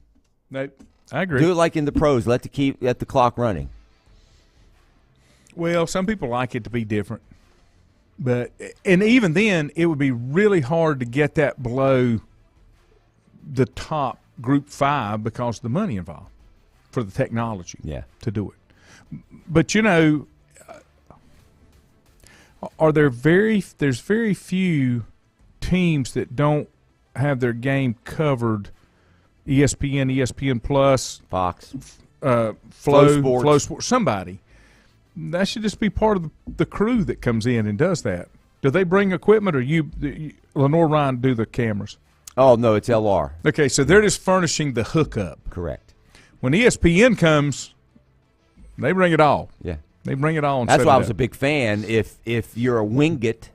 Nope. I agree. Do it like in the pros. Let the clock running. Well, some people like it to be different. And even then, it would be really hard to get that below the top Group 5 because of the money involved for the technology to do it. But, there's very few teams that don't have their game covered. ESPN, ESPN Plus, Fox, Flow Sports, somebody. That should just be part of the crew that comes in and does that. Do they bring equipment, or Lenore Ryan do the cameras? Oh, no, it's LR. Okay, so they're just furnishing the hookup. Correct. When ESPN comes, they bring it all. Yeah. They bring it all. And that's why I was up. a big fan. If you're a Wingate,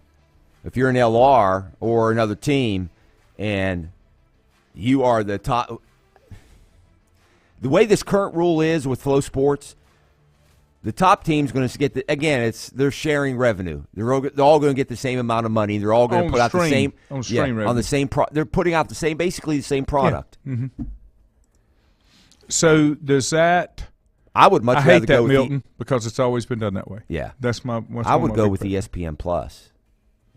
if you're an LR or another team, and you are the top. The way this current rule is with Flow Sports, the top team's going to get they're sharing revenue. They're all going to get the same amount of money. They're all going to put out the same on the same they're putting out basically the same product. Yeah. Mm-hmm. So does that? I would much rather hate that, go with Milton, because it's always been done that way. Yeah, that's my. I would go with ESPN Plus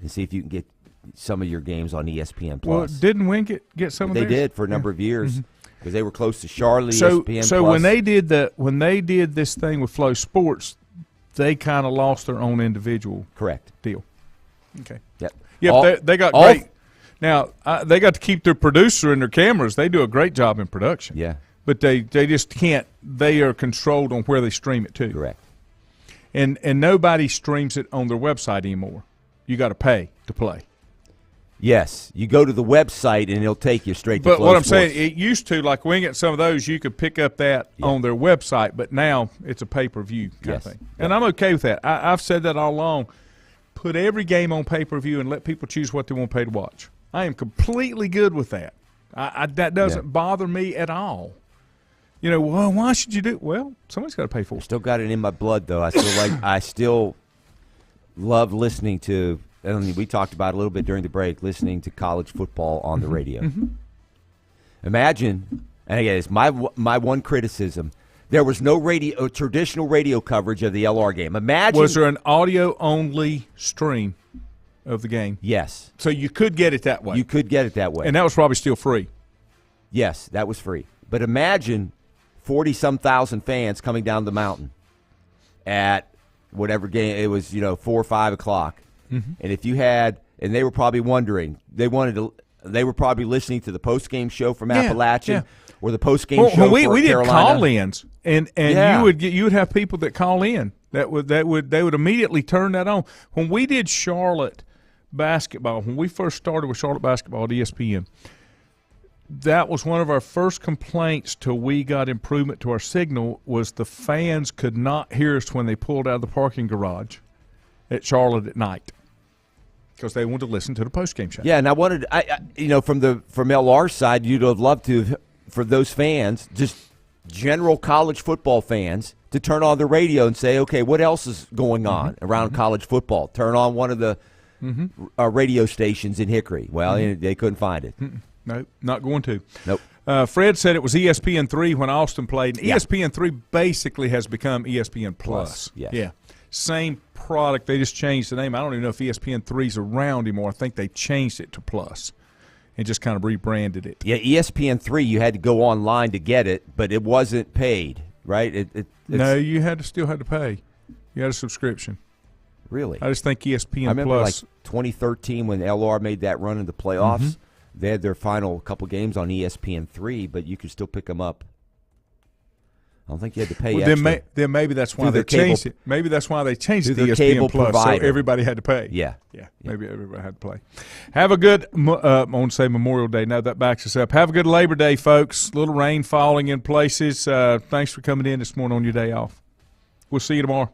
and see if you can get some of your games on ESPN Plus. Well, didn't Wingate get some of theirs? They did for a number of years because they were close to Charlotte. So ESPN Plus. when they did this thing with Flow Sports, they kind of lost their own individual deal. Okay. Yep. Yep. They got great. Now they got to keep their producer and their cameras. They do a great job in production. Yeah. But they just can't. They are controlled on where they stream it to. Correct. And nobody streams it on their website anymore. You got to pay to play. Yes, you go to the website and it'll take you straight to Flow Sports. But what I'm saying, it used to, like Wingate, some of those, you could pick up that on their website, but now it's a pay-per-view kind of thing. And I'm okay with that. I've said that all along. Put every game on pay-per-view and let people choose what they want to pay to watch. I am completely good with that. That doesn't bother me at all. Well, why should you do? Well, somebody's got to pay for it. Still got it in my blood, though. I still love listening to. And we talked about it a little bit during the break, listening to college football on the radio. Mm-hmm. Imagine, and again, it's my one criticism. There was no traditional radio coverage of the LR game. Imagine, was there an audio-only stream of the game? Yes. So you could get it that way. You could get it that way. And that was probably still free. Yes, that was free. But imagine 40-some thousand fans coming down the mountain at whatever game it was, 4 or 5 o'clock. Mm-hmm. And if you had, and they were probably wondering, they wanted they were probably listening to the post-game show from Appalachian or the post-game show when for we did Carolina. call-ins, and you would have people that call in they would immediately turn that on. When we did Charlotte basketball, when we first started with Charlotte basketball at ESPN, that was one of our first complaints till we got improvement to our signal was the fans could not hear us when they pulled out of the parking garage at Charlotte at night because they wanted to listen to the postgame show. Yeah, and I wanted, from LR's side, you'd have loved to, for those fans, just general college football fans, to turn on the radio and say, okay, what else is going on around college football? Turn on one of the radio stations in Hickory. Well, they couldn't find it. Nope, not going to. Nope. Fred said it was ESPN3 when Austin played. And ESPN3 basically has become ESPN Plus. Yes. Yeah. Same product. They just changed the name. I don't even know if ESPN3 is around anymore. I think they changed it to Plus and just kind of rebranded it. Yeah, ESPN3, you had to go online to get it, but it wasn't paid, right? No, you still had to pay. You had a subscription. Really? I just think ESPN I remember Plus. like 2013 when LR made that run in the playoffs. They had their final couple games on ESPN3, but you could still pick them up. I don't think you had to pay extra. Then maybe that's why they changed it. Maybe that's why they changed it to ESPN Plus, provider. so everybody had to pay. Yeah. Maybe everybody had to pay. Have a good, I want to say Memorial Day. No, that backs us up. Have a good Labor Day, folks. Little rain falling in places. Thanks for coming in this morning on your day off. We'll see you tomorrow.